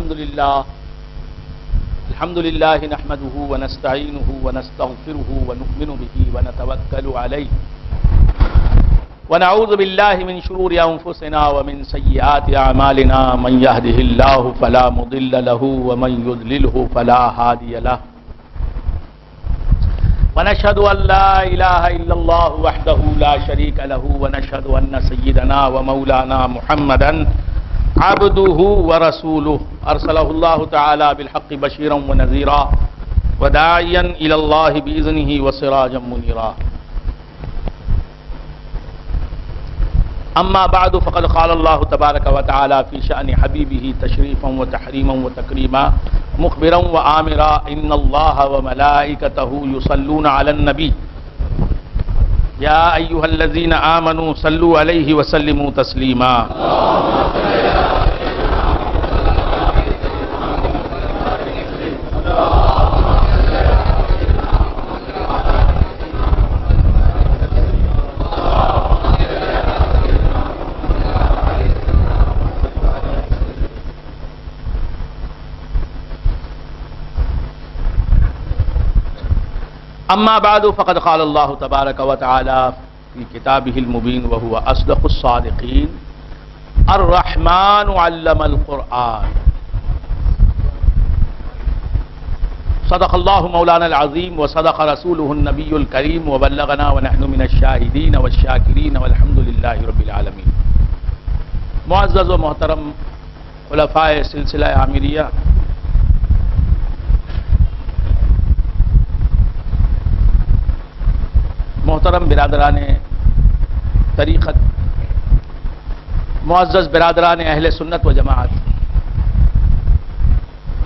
الحمد لله نحمده ونستعينه ونستغفره ونؤمن به ونتوكل عليه ونعوذ بالله من شرور أنفسنا ومن سيئات أعمالنا من يهده الله فلا مضل له ومن يضلله فلا هادي له ونشهد أن لا إله إلا الله وحده لا شريك له ونشهد أن سيدنا ومولانا محمدا عبده ورسوله أرسله الله تعالى بالحق بشيرا ونذيرا وداعيا إلى الله بإذنه وسراجا منيرا أما بعد فقد قال الله تبارك وتعالى في شأن حبيبه تشريفا وتحريما وتكريما مخبرا وآمرا إن الله وملائكته يصلون على النبي يا أيها الذين آمنوا صلوا عليه وسلموا تسليما أما بعد فقد قال الله تبارك وتعالى في كتابه المبين وهو أصدق الصادقين الرحمن علم القرآن صدق الله مولانا العظيم وصدق رسوله النبي الكريم وبلغنا ونحن من الشاهدين والشاكرين والحمد لله رب العالمين. معزز و محترم خلفائے سلسلہ عامریہ، محترم برادران طریقت، معزز برادران اہل سنت و جماعت،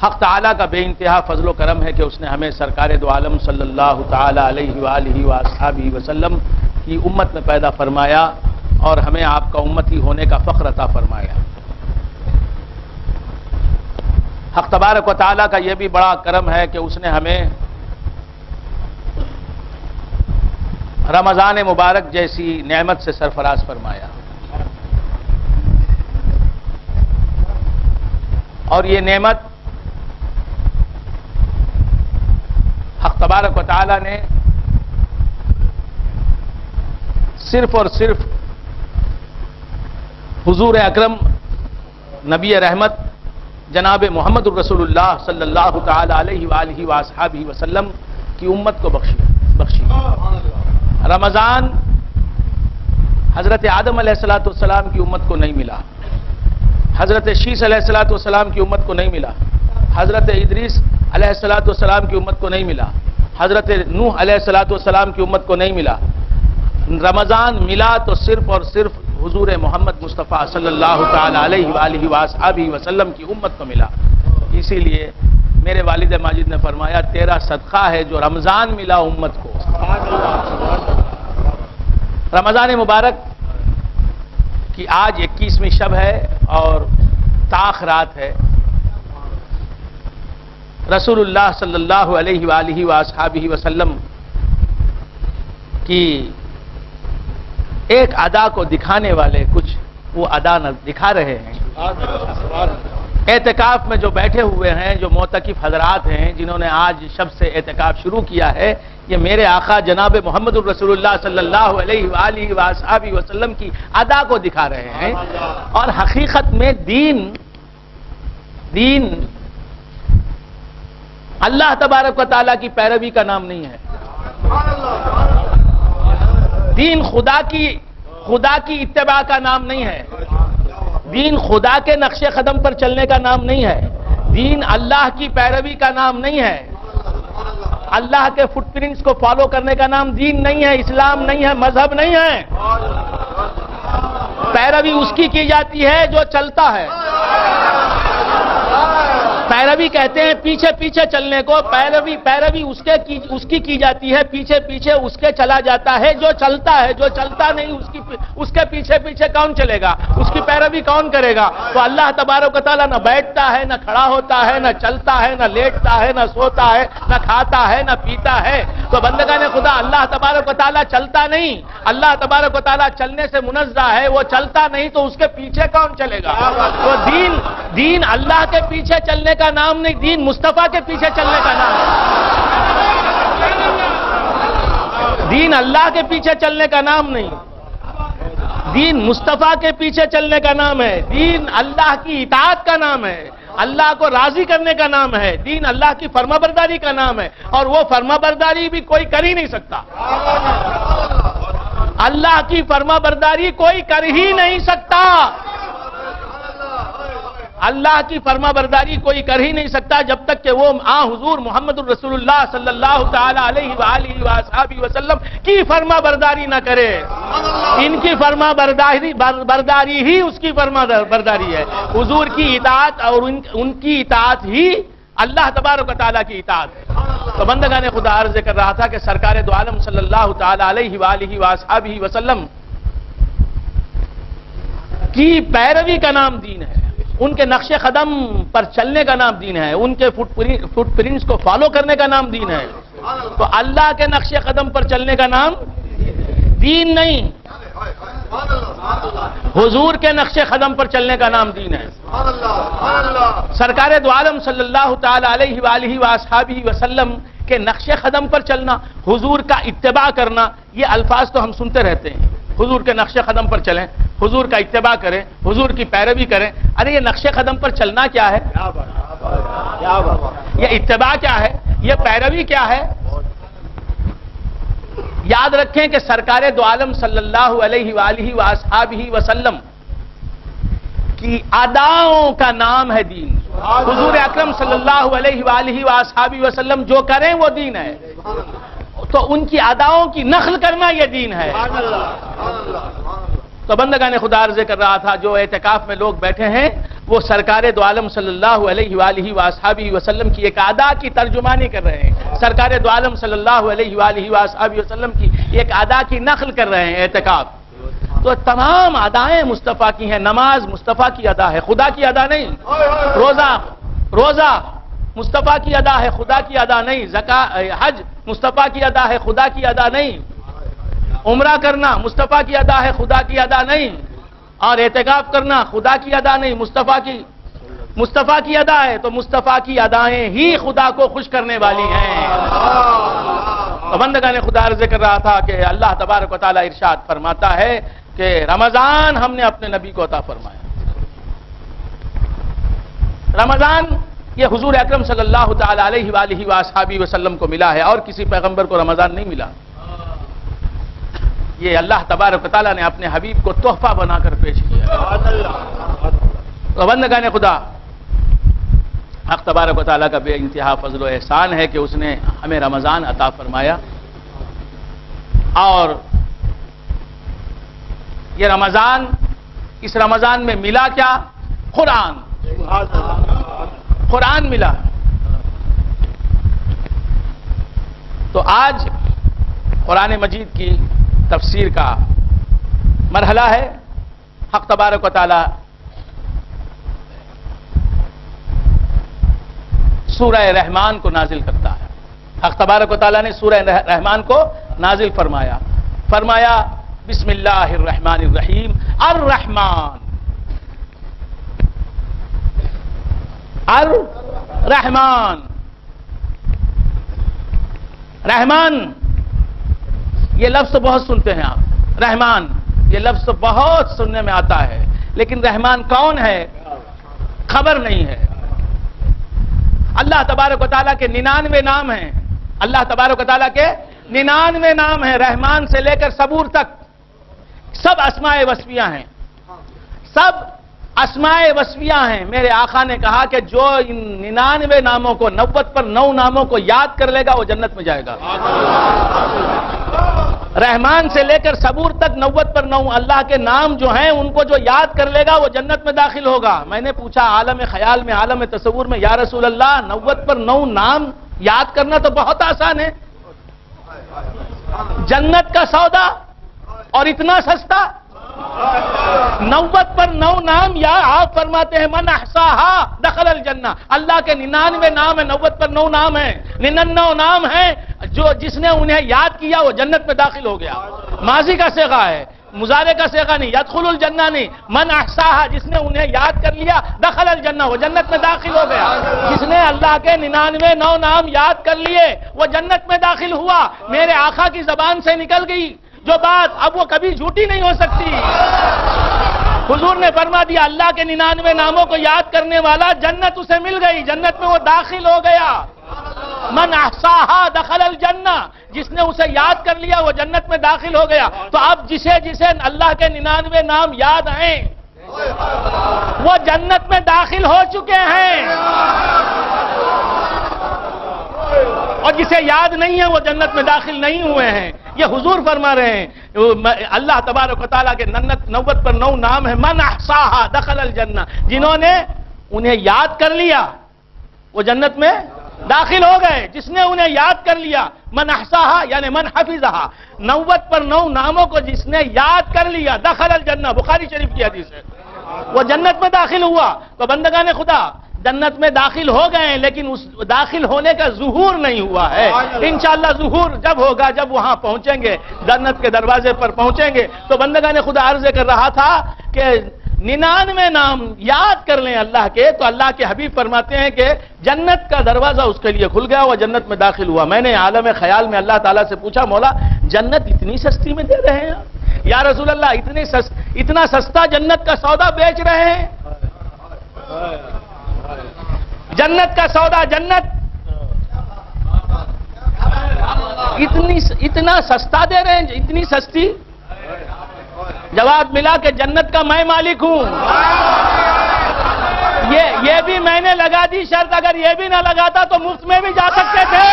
حق تعالیٰ کا بے انتہا فضل و کرم ہے کہ اس نے ہمیں سرکار دو عالم صلی اللہ تعالی علیہ وآلہ وآصحابہ وسلم کی امت میں پیدا فرمایا اور ہمیں آپ کا امتی ہونے کا فخر عطا فرمایا. حق تبارک و تعالیٰ کا یہ بھی بڑا کرم ہے کہ اس نے ہمیں رمضان مبارک جیسی نعمت سے سرفراز فرمایا، اور یہ نعمت حق تبارک و تعالی نے صرف اور صرف حضور اکرم نبی رحمت جناب محمد الرسول اللہ صلی اللہ تعالی علیہ وآلہ وآصحابہ وسلم کی امت کو بخشی. رمضان حضرت آدم علیہ السلام کی امت کو نہیں ملا، حضرت شیس علیہ السلام کی امت کو نہیں ملا، حضرت ادریس علیہ السلام کی امت کو نہیں ملا، حضرت نوح علیہ السلام کی امت کو نہیں ملا. رمضان ملا تو صرف اور صرف حضور محمد مصطفیٰ صلی اللہ تعالی علیہ وآلہ وآصحابہ وسلم کی امت کو ملا. اسی لیے میرے والد ماجد نے فرمایا تیرا صدقہ ہے جو رمضان ملا امت کو. رمضان مبارک کی آج 21ویں شب ہے اور طاق رات ہے. رسول اللہ صلی اللہ علیہ وآلہ وآصحابہ وسلم کی ایک ادا کو دکھانے والے کچھ وہ ادا دکھا رہے ہیں. اعتکاف میں جو بیٹھے ہوئے ہیں، جو معتکف حضرات ہیں جنہوں نے آج شب سے اعتکاف شروع کیا ہے، یہ میرے آقا جناب محمد الرسول اللہ صلی اللہ علیہ وآلہ وآصحابہ وسلم کی ادا کو دکھا رہے ہیں. اور حقیقت میں دین اللہ تبارک و تعالیٰ کی پیروی کا نام نہیں ہے. دین خدا کی اتباع کا نام نہیں ہے. دین خدا کے نقش قدم پر چلنے کا نام نہیں ہے. دین اللہ کی پیروی کا نام نہیں ہے. اللہ کے فٹ پرنٹس کو فالو کرنے کا نام دین نہیں ہے، اسلام نہیں ہے، مذہب نہیں ہے. پیروی اس کی جاتی ہے جو چلتا ہے. پیروی کہتے ہیں پیچھے پیچھے چلنے کو. پیروی اس کی کی جاتی ہے, پیچھے پیچھے اس کے چلا جاتا ہے جو چلتا ہے. جو چلتا نہیں اس کے پیچھے پیچھے کون چلے گا, اس کی پیروی کون کرے گا؟ تو اللہ تبارک و تعالیٰ نہ بیٹھتا ہے, نہ کھڑا ہوتا ہے, نہ چلتا ہے, نہ لیٹتا ہے, نہ سوتا ہے, نہ کھاتا ہے, نہ پیتا ہے. تو بندگان خدا اللہ تبارک و تعالیٰ چلتا نہیں, اللہ تبارک و تعالیٰ چلنے سے منزہ ہے. وہ چلتا نہیں تو اس کے پیچھے کون چلے گا؟ تو دین اللہ کے پیچھے چلنے کا نام نہیں, دین مصطفیٰ کے پیچھے چلنے کا نام ہے. دین اللہ کے پیچھے چلنے کا نام نہیں, دین مصطفیٰ کے پیچھے چلنے کا نام ہے. دین اللہ کی اطاعت کا نام ہے, اللہ کو راضی کرنے کا نام ہے. دین اللہ کی فرما برداری کا نام ہے, اور وہ فرما برداری بھی کوئی کر ہی نہیں سکتا. اللہ کی فرما برداری کوئی کر ہی نہیں سکتا. اللہ کی فرما برداری کوئی کر ہی نہیں سکتا جب تک کہ وہ حضور محمد الرسول اللہ صلی اللہ تعالی علیہ وآلہ وآصحابہ وسلم کی فرما برداری نہ کرے. ان کی فرما برداری ہی اس کی فرما برداری ہے. حضور کی اطاعت اور ان کی اطاعت ہی اللہ تبارک و تعالیٰ کی اطاعت ہے. تو بندگان خدا عرض کر رہا تھا کہ سرکار دو عالم صلی اللہ تعالی علیہ وآلہ وآصحابہ وسلم کی پیروی کا نام دین ہے, ان کے نقش قدم پر چلنے کا نام دین ہے, ان کے فٹ پرنٹس کو فالو کرنے کا نام دین ہے. تو اللہ کے نقش قدم پر چلنے کا نام دین نہیں, حضور کے نقش قدم پر چلنے کا نام دین ہے. سرکار دو عالم صلی اللہ تعالی علیہ وآلہ وآصحابہ وسلم کے نقش قدم پر چلنا, حضور کا اتباع کرنا, یہ الفاظ تو ہم سنتے رہتے ہیں. حضور کے نقش قدم پر چلیں, حضور کا اتباع کریں, حضور کی پیروی کریں. ارے یہ نقش قدم پر چلنا کیا ہے؟ یہ اتباع کیا ہے؟ یہ پیروی کیا ہے؟ یاد رکھیں کہ سرکار دو عالم صلی اللہ علیہ وآلہ وآصحابہ وسلم کی اداؤں کا نام ہے دین. حضور اکرم صلی اللہ علیہ وآلہ وآصحابہ وسلم جو کریں وہ دین ہے. تو ان کی اداؤں کی نقل کرنا یہ دین ہے. تو بندگان خدا عرض کر رہا تھا جو اعتکاف میں لوگ بیٹھے ہیں وہ سرکار دو عالم صلی اللہ علیہ وآلہ وآصحابہ وسلم کی ایک ادا کی ترجمانی کر رہے ہیں. سرکار دو عالم صلی اللہ علیہ وآلہ وآصحابہ وسلم کی ایک ادا کی نقل کر رہے ہیں اعتکاف. تو تمام ادائیں مصطفیٰ کی ہیں. نماز مصطفیٰ کی ادا ہے, خدا کی ادا نہیں. روزہ مصطفیٰ کی ادا ہے, خدا کی ادا نہیں. حج مصطفیٰ کی ادا ہے, خدا کی ادا نہیں. عمرہ کرنا مصطفیٰ کی ادا ہے, خدا کی ادا نہیں. اور اعتکاف کرنا خدا کی ادا نہیں, مصطفیٰ کی ادا ہے. تو مصطفیٰ کی ادائیں ہی خدا کو خوش کرنے والی ہیں. تو بندگان خدا عرض کر رہا تھا کہ اللہ تبارک و تعالیٰ ارشاد فرماتا ہے کہ رمضان ہم نے اپنے نبی کو عطا فرمایا. رمضان یہ حضور اکرم صلی اللہ تعالی علیہ وآلہ وآصحابہ وسلم کو ملا ہے, اور کسی پیغمبر کو رمضان نہیں ملا. یہ اللہ تبارک و تعالیٰ نے اپنے حبیب کو تحفہ بنا کر پیش کیا. تو بندگان خدا, حق تبارک و تعالیٰ کا بے انتہا فضل و احسان ہے کہ اس نے ہمیں رمضان عطا فرمایا. اور یہ رمضان, اس رمضان میں ملا کیا؟ قرآن ملا. تو آج قرآن مجید کی تفسیر کا مرحلہ ہے. حق تبارک و تعالی سورہ رحمان کو نازل کرتا ہے. حق تبارک و تعالی نے سورہ رحمان کو نازل فرمایا بسم اللہ الرحمن الرحیم. رحمان یہ لفظ بہت سنتے ہیں آپ. رحمان یہ لفظ بہت سننے میں آتا ہے, لیکن رحمان کون ہے خبر نہیں ہے. اللہ تبارک و تعالیٰ کے 99 نام ہیں. اللہ تبارک و تعالیٰ کے 99 نام ہیں. رحمان سے لے کر صبور تک سب اسماء وصفیہ ہیں. سب اسماء وصفیہ ہیں. میرے آقا نے کہا کہ جو ان 99 ناموں کو 90 پر 9 ناموں کو یاد کر لے گا وہ جنت میں جائے گا. رحمان سے لے کر صبور تک 90 پر 9 اللہ کے نام جو ہیں ان کو جو یاد کر لے گا وہ جنت میں داخل ہوگا. میں نے پوچھا عالم خیال میں، عالم تصور میں، یا رسول اللہ 90 پر 9 نام یاد کرنا تو بہت آسان ہے، جنت کا سودا اور اتنا سستا. 90 پر 9 نام، یا آپ فرماتے ہیں من احصاہا دخل الجنہ. اللہ کے 99 نام ہیں، 90 پر 9 نام ہیں، 99 نام ہیں جو جس نے انہیں یاد کیا وہ جنت میں داخل ہو گیا. ماضی کا صیغہ ہے، مضارع کا صیغہ نہیں. یدخل الجنہ نہیں، من احصاہا جس نے انہیں یاد کر لیا دخل الجنہ وہ جنت میں داخل ہو گیا. جس نے اللہ کے 99 نام یاد کر لیے وہ جنت میں داخل ہوا. میرے آقا کی زبان سے نکل گئی جو بات اب وہ کبھی جھوٹی نہیں ہو سکتی. حضور نے فرما دیا اللہ کے 99 ناموں کو یاد کرنے والا جنت اسے مل گئی، جنت میں وہ داخل ہو گیا. من احصاہا دخل الجنہ، جس نے اسے یاد کر لیا وہ جنت میں داخل ہو گیا. تو اب جسے اللہ کے 99 نام یاد ہیں وہ جنت میں داخل ہو چکے ہیں، اور جسے یاد نہیں ہے وہ جنت میں داخل نہیں ہوئے ہیں. یہ حضور فرما رہے ہیں. اللہ تبارک و تعالیٰ کے 90 پر 9 نام ہیں. من احصاہا دخل الجنہ، جنہوں نے انہیں یاد کر لیا وہ جنت میں داخل ہو گئے. جس نے انہیں یاد کر لیا، من احصاہا یعنی من حفظہا، 90 پر 9 ناموں کو جس نے یاد کر لیا دخل الجنہ، بخاری شریف کی حدیث ہے، وہ جنت میں داخل ہوا. تو بندگان خدا جنت میں داخل ہو گئے ہیں، لیکن اس داخل ہونے کا ظہور نہیں ہوا ہے. انشاءاللہ ظہور جب ہوگا، جب وہاں پہنچیں گے، جنت کے دروازے پر پہنچیں گے. تو بندگان خدا عرض کر رہا تھا کہ 99 نام یاد کر لیں اللہ کے، تو اللہ کے حبیب فرماتے ہیں کہ جنت کا دروازہ اس کے لیے کھل گیا، وہ جنت میں داخل ہوا. میں نے عالم خیال میں اللہ تعالیٰ سے پوچھا مولا جنت اتنی سستی میں دے رہے ہیں یا رسول اللہ، اتنا سستا جنت کا سودا بیچ رہے ہیں؟ جنت کا سودا، جنت اتنا سستا دے رہے ہیں، اتنی سستی. جواب ملا کہ جنت کا میں مالک ہوں. یہ بھی میں نے لگا دی شرط، اگر یہ بھی نہ لگاتا تو مفت میں بھی جا سکتے تھے.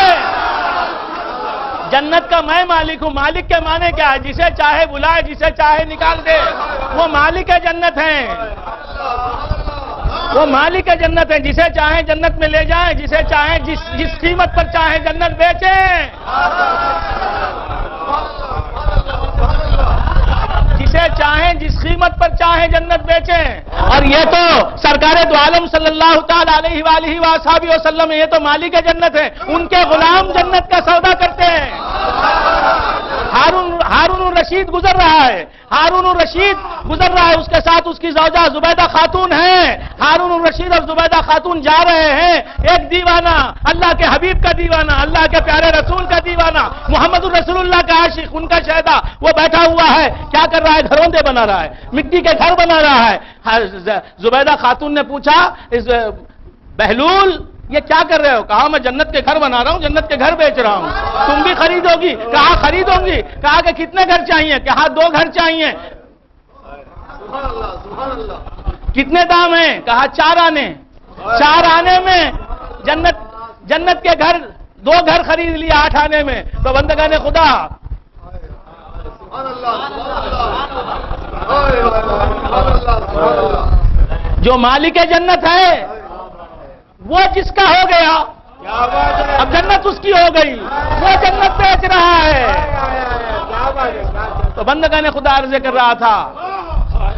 جنت کا میں مالک ہوں. مالک کے معنی کیا ہے؟ جسے چاہے بلائے، جسے چاہے نکال دے. وہ مالک جنت ہیں، وہ مالک جنت ہیں. جسے چاہیں جنت میں لے جائیں، جسے چاہیں جس قیمت پر چاہیں جنت بیچیں، جسے چاہیں جس قیمت پر چاہیں جنت بیچیں. اور یہ تو سرکار دو عالم صلی اللہ تعالی علیہ وآلہ وصحبہ وسلم، یہ تو مالک جنت ہے، ان کے غلام جنت کا سودا کرتے ہیں. ہارون الرشید گزر رہا ہے، ہارون الرشید گزر رہا ہے، اس کے ساتھ اس کی زوجہ زبیدہ خاتون ہے. ہارون الرشید اور زبیدہ خاتون جا رہے ہیں. ایک دیوانہ، اللہ کے حبیب کا دیوانہ، اللہ کے پیارے رسول کا دیوانہ، محمد الرسول اللہ کا عاشق، ان کا شہدا، وہ بیٹھا ہوا ہے. کیا کر رہا ہے؟ گھروندے بنا رہا ہے، مٹی کے گھر بنا رہا ہے. زبیدہ خاتون نے پوچھا بہلول یہ کیا کر رہے ہو؟ کہا میں جنت کے گھر بنا رہا ہوں، جنت کے گھر بیچ رہا ہوں. تم بھی خریدو گی؟ کہا خریدوں گی. کہا کہ کتنے گھر چاہیے؟ کہا 2 گھر چاہیے. کتنے دام ہیں؟ کہا 4 آنے. 4 آنے میں جنت کے گھر 2 گھر خرید لیا 8 آنے میں. تو بندگان خدا جو مالک جنت ہے وہ جس کا ہو گیا، اب جنت اس کی ہو گئی، وہ جنت بیچ رہا ہے. تو بندگان خدا عرض کر رہا تھا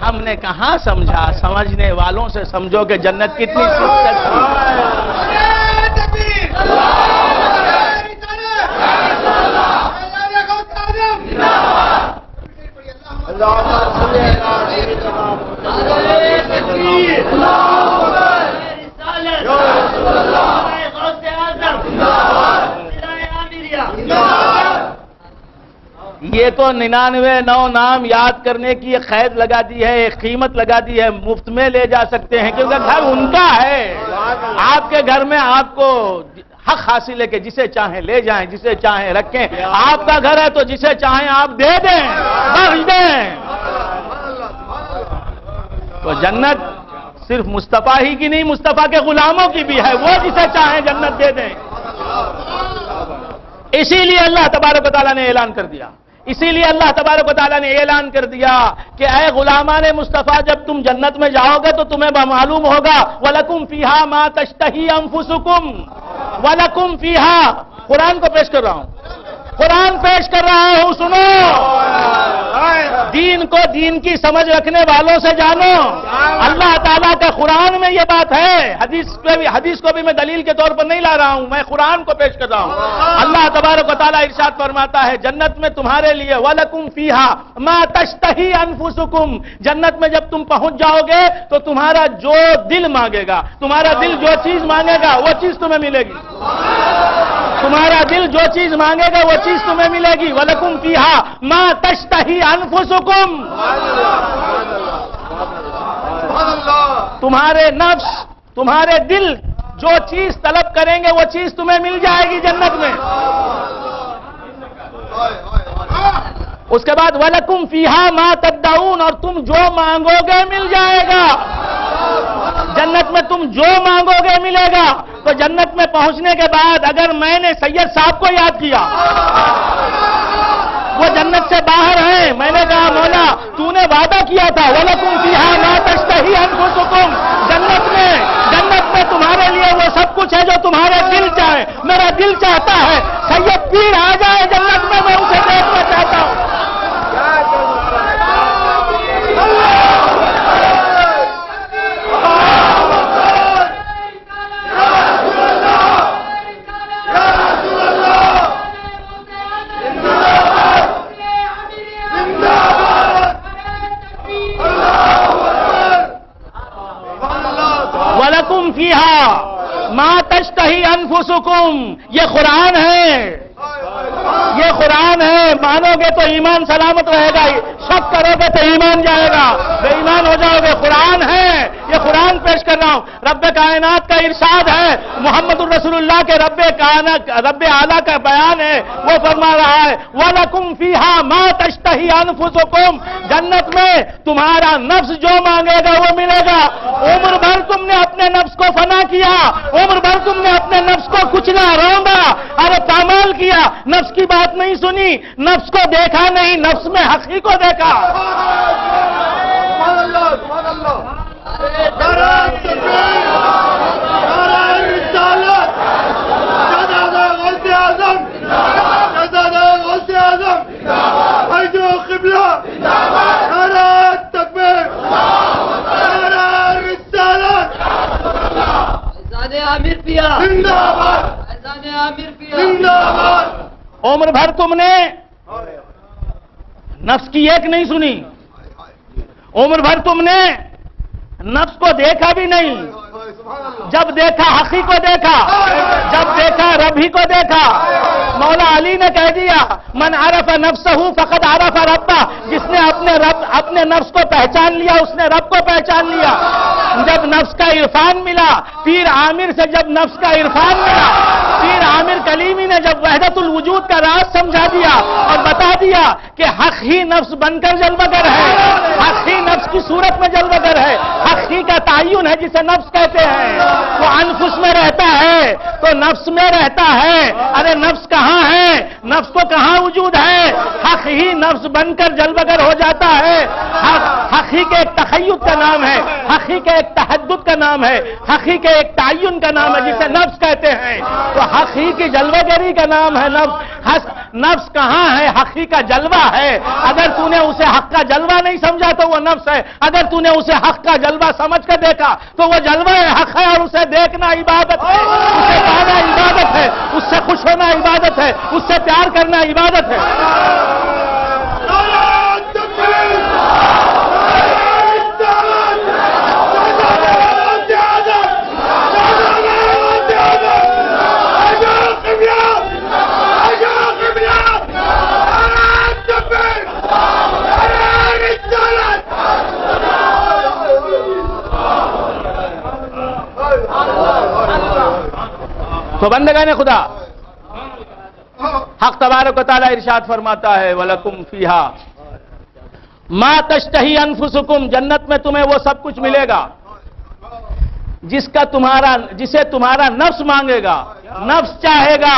ہم نے کہاں سمجھا، سمجھنے والوں سے سمجھو کہ جنت کتنی سستی ہے. یہ تو 99 نام یاد کرنے کی ایک قید لگا دی ہے، ایک قیمت لگا دی ہے. مفت میں لے جا سکتے ہیں کیونکہ گھر ان کا ہے. آپ کے گھر میں آپ کو حق حاصل ہے کہ جسے چاہیں لے جائیں، جسے چاہیں رکھیں. آپ کا گھر ہے تو جسے چاہیں آپ دے دیں، بخش دیں. تو جنت صرف مصطفیٰ ہی کی نہیں، مصطفیٰ کے غلاموں کی بھی ہے. وہ جسے چاہیں جنت دے دیں. اسی لیے اللہ تبارک و تعالیٰ نے اعلان کر دیا، اسی لیے اللہ تبارک و تعالیٰ نے اعلان کر دیا کہ اے غلامان مصطفیٰ، جب تم جنت میں جاؤ گے تو تمہیں معلوم ہوگا وَلَكُمْ فِيهَا مَا تَشْتَهِي أَنفُسُكُمْ وَلَكُمْ فِيهَا. قرآن کو پیش کر رہا ہوں، قرآن پیش کر رہا ہوں، سنو. دین کو دین کی سمجھ رکھنے والوں سے جانو. اللہ تعالیٰ کا قرآن میں یہ بات ہے. حدیث کو بھی میں دلیل کے طور پر نہیں لا رہا ہوں، میں قرآن کو پیش کر رہا ہوں. اللہ تبارک و تعالیٰ ارشاد فرماتا ہے جنت میں تمہارے لیے وَلَكُمْ فِيهَا مَا تَشْتَهِي أَنفُسُكُمْ. جنت میں جب تم پہنچ جاؤ گے تو تمہارا جو دل مانگے گا، تمہارا دل جو چیز مانگے گا وہ چیز تمہیں ملے گی. تمہارا دل جو چیز مانگے گا وہ چیز تمہیں ملے گی. وَلَكُمْ فِيهَا مَا تَشْتَهِي أَنفُسُكُمْ. تمہارے نفس، تمہارے دل جو چیز طلب کریں گے وہ چیز تمہیں مل جائے گی جنت میں. اس کے بعد وَلَكُمْ فِيهَا مَا تَدَّعُونَ. اور تم جو مانگو گے مل جائے گا. جنت میں تم جو مانگو گے ملے گا. تو جنت میں پہنچنے کے بعد اگر میں نے سید صاحب کو یاد کیا، وہ جنت سے باہر ہیں، میں نے کہا مولا تو نے وعدہ کیا تھا وَلَكُمْ فِيهَا مَا تَشْتَهِي أَنفُسُكُمْ. جنت میں تمہارے لیے وہ سب کچھ ہے جو تمہارے دل چاہے. میرا دل چاہتا ہے سید پیر آ جائے جنت میں اسے دیکھنا چاہتا ہوں. وَلَكُمْ فِيهَا مَا تَشْتَهِي أَنفُسُكُمْ. یہ قرآن ہے، یہ قرآن ہے. مانو گے تو ایمان سلامت رہے گا، شک کرو گے تو ایمان جائے گا، بے ایمان ہو جاؤ گے. قرآن ہے، یہ قرآن پیش کر رہا ہوں. رب کائنات کا ارشاد ہے، محمد الرسول اللہ کے رب اعلیٰ کا بیان ہے. وہ فرما رہا ہے وَلَكُمْ فِيهَا مَا تَشْتَهِي أَنفُسُكُمْ. جنت میں تمہارا نفس جو مانگے گا وہ ملے گا. عمر بھر تم نے اپنے نفس کو فنا کیا، عمر بھر تم نے اپنے نفس کو کچلا، روندا اور پامال کیا، نفس کی بات نہیں سنی، نفس کو دیکھا نہیں، نفس میں حقی کو دیکھا. عمر بھر تم نے نفس کی ایک نہیں سنی، عمر بھر تم نے نفس کو دیکھا بھی نہیں. جب دیکھا حقی کو دیکھا، جب دیکھا رب ہی کو دیکھا. مولا علی نے کہہ دیا من عرف نفسہ فقد عرف ربہ. جس نے اپنے نفس کو پہچان لیا اس نے رب کو پہچان لیا. جب نفس کا عرفان ملا، پیر عامر سے جب نفس کا عرفان ملا، پیر عامر کلیمی نے جب وحدت الوجود کا راز سمجھا دیا اور بتا دیا کہ حق ہی نفس بن کر جلوہ گر ہے، حق ہی نفس کی صورت میں جلوہ گر ہے، حق ہی کا تعین ہے جسے نفس کہتے ہیں. وہ انفس میں رہتا ہے تو نفس میں رہتا ہے. ارے نفس کہاں ہے؟ نفس کو کہاں وجود ہے؟ حق ہی نفس بن کر جلوہ گر ہو جاتا ہے. حق ہی کے ایک تخیل کا نام ہے، حق ہی کے ایک تحدد کا نام ہے، حق ہی کے ایک تعین کا نام ہے جسے نفس کہتے ہیں. تو حق ہی کی جلوہ گری کا نام ہے نفس. نفس کہاں ہے؟ حق ہی کا جلوہ ہے. اگر تو نے اسے حق کا جلوہ نہیں سمجھا تو وہ نفس ہے. اگر تو نے اسے حق کا جلوہ سمجھ کر دیکھا تو وہ جلوہ حق ہے. اور اسے دیکھنا عبادت ہے، اسے پانا عبادت ہے، اس سے خوش ہونا عبادت ہے، اس سے پیار کرنا عبادت ہے. تو بندگان خدا، حق تبارک و تعالی ارشاد فرماتا ہے وَلَكُمْ فِيهَا مَا تَشْتَهِي أَنفُسُكُمْ. جنت میں تمہیں وہ سب کچھ ملے گا جسے تمہارا نفس مانگے گا، نفس چاہے گا.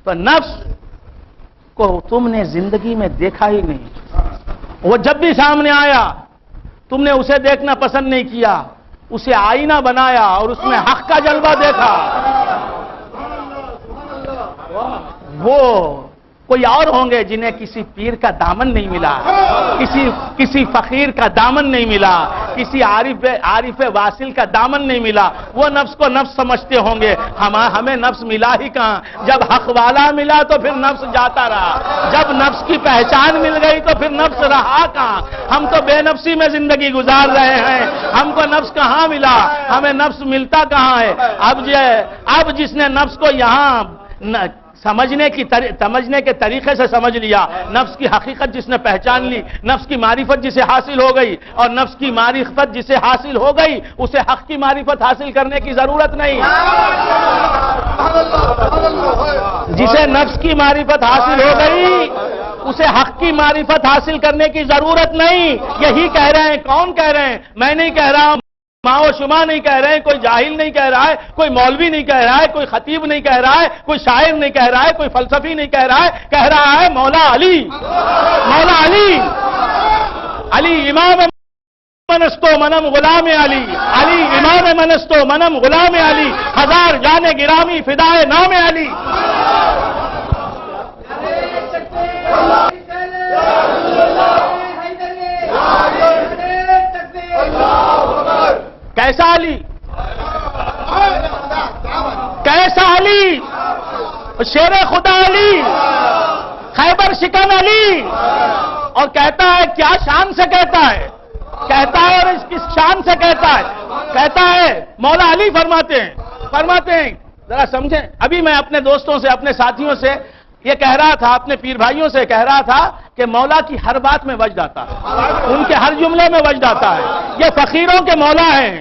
تو نفس کو تم نے زندگی میں دیکھا ہی نہیں. وہ جب بھی سامنے آیا تم نے اسے دیکھنا پسند نہیں کیا، اسے آئینہ بنایا اور اس میں حق کا جلوہ دیکھا. وہ کوئی اور ہوں گے جنہیں کسی پیر کا دامن نہیں ملا، کسی فقیر کا دامن نہیں ملا، کسی عارف واصل کا دامن نہیں ملا. وہ نفس کو نفس سمجھتے ہوں گے. ہمیں نفس ملا ہی کہاں؟ جب حق والا ملا تو پھر نفس جاتا رہا، جب نفس کی پہچان مل گئی تو پھر نفس رہا کہاں؟ ہم تو بے نفسی میں زندگی گزار رہے ہیں. ہم کو نفس کہاں ملا؟ ہمیں نفس ملتا کہاں ہے؟ اب جس نے نفس کو یہاں سمجھنے کے طریقے سے سمجھ لیا، نفس کی حقیقت جس نے پہچان لی، نفس کی معرفت جسے حاصل ہو گئی، اور نفس کی معرفت جسے حاصل ہو گئی اسے حق کی معرفت حاصل کرنے کی ضرورت نہیں. جسے نفس کی معرفت حاصل ہو گئی اسے حق کی معرفت حاصل کرنے کی ضرورت نہیں. یہی کہہ رہے ہیں. کون کہہ رہے ہیں؟ میں نہیں کہہ رہا ہوں، ماں و شما نہیں کہہ رہے ہیں، کوئی جاہل نہیں کہہ رہا ہے، کوئی مولوی نہیں کہہ رہا ہے، کوئی خطیب نہیں کہہ رہا ہے، کوئی شاعر نہیں کہہ رہا ہے، کوئی فلسفی نہیں کہہ رہا ہے. کہہ رہا ہے مولا علی. مولا علی، علی امام منستو منم غلام علی، علی امام منستو منم غلام علی، ہزار جان گرامی فدائے نام علی. کیسا علی؟ کیسا علی؟ شیر خدا علی، خیبر شکن علی. اور کہتا ہے کیا شان سے کہتا ہے، کہتا ہے اور کس شان سے کہتا ہے. کہتا ہے مولا علی فرماتے ہیں ذرا سمجھیں. ابھی میں اپنے دوستوں سے، اپنے ساتھیوں سے یہ کہہ رہا تھا، اپنے پیر بھائیوں سے کہہ رہا تھا کہ مولا کی ہر بات میں وجد آتا ہے، ان کے ہر جملے میں وجد آتا ہے. یہ فقیروں کے مولا ہیں،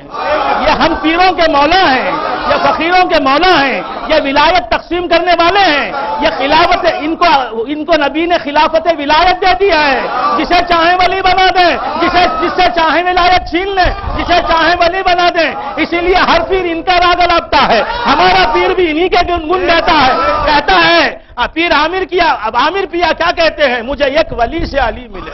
یہ ہم پیروں کے مولا ہیں، یہ فقیروں کے مولا ہیں، یہ ولایت تقسیم کرنے والے ہیں. یہ خلافت ان کو نبی نے خلافت ولایت دے دی ہے. جسے چاہیں ولی بنا دیں، جس سے چاہیں ولایت چھین لیں، جسے چاہیں ولی بنا دیں. اسی لیے ہر پیر ان کا راگ لگتا ہے. ہمارا پیر بھی انہی کے گن گاتا ہے. کہتا ہے پیر عامر کیا، اب عامر پیا کیا کہتے ہیں؟ مجھے ایک ولی سے علی ملے،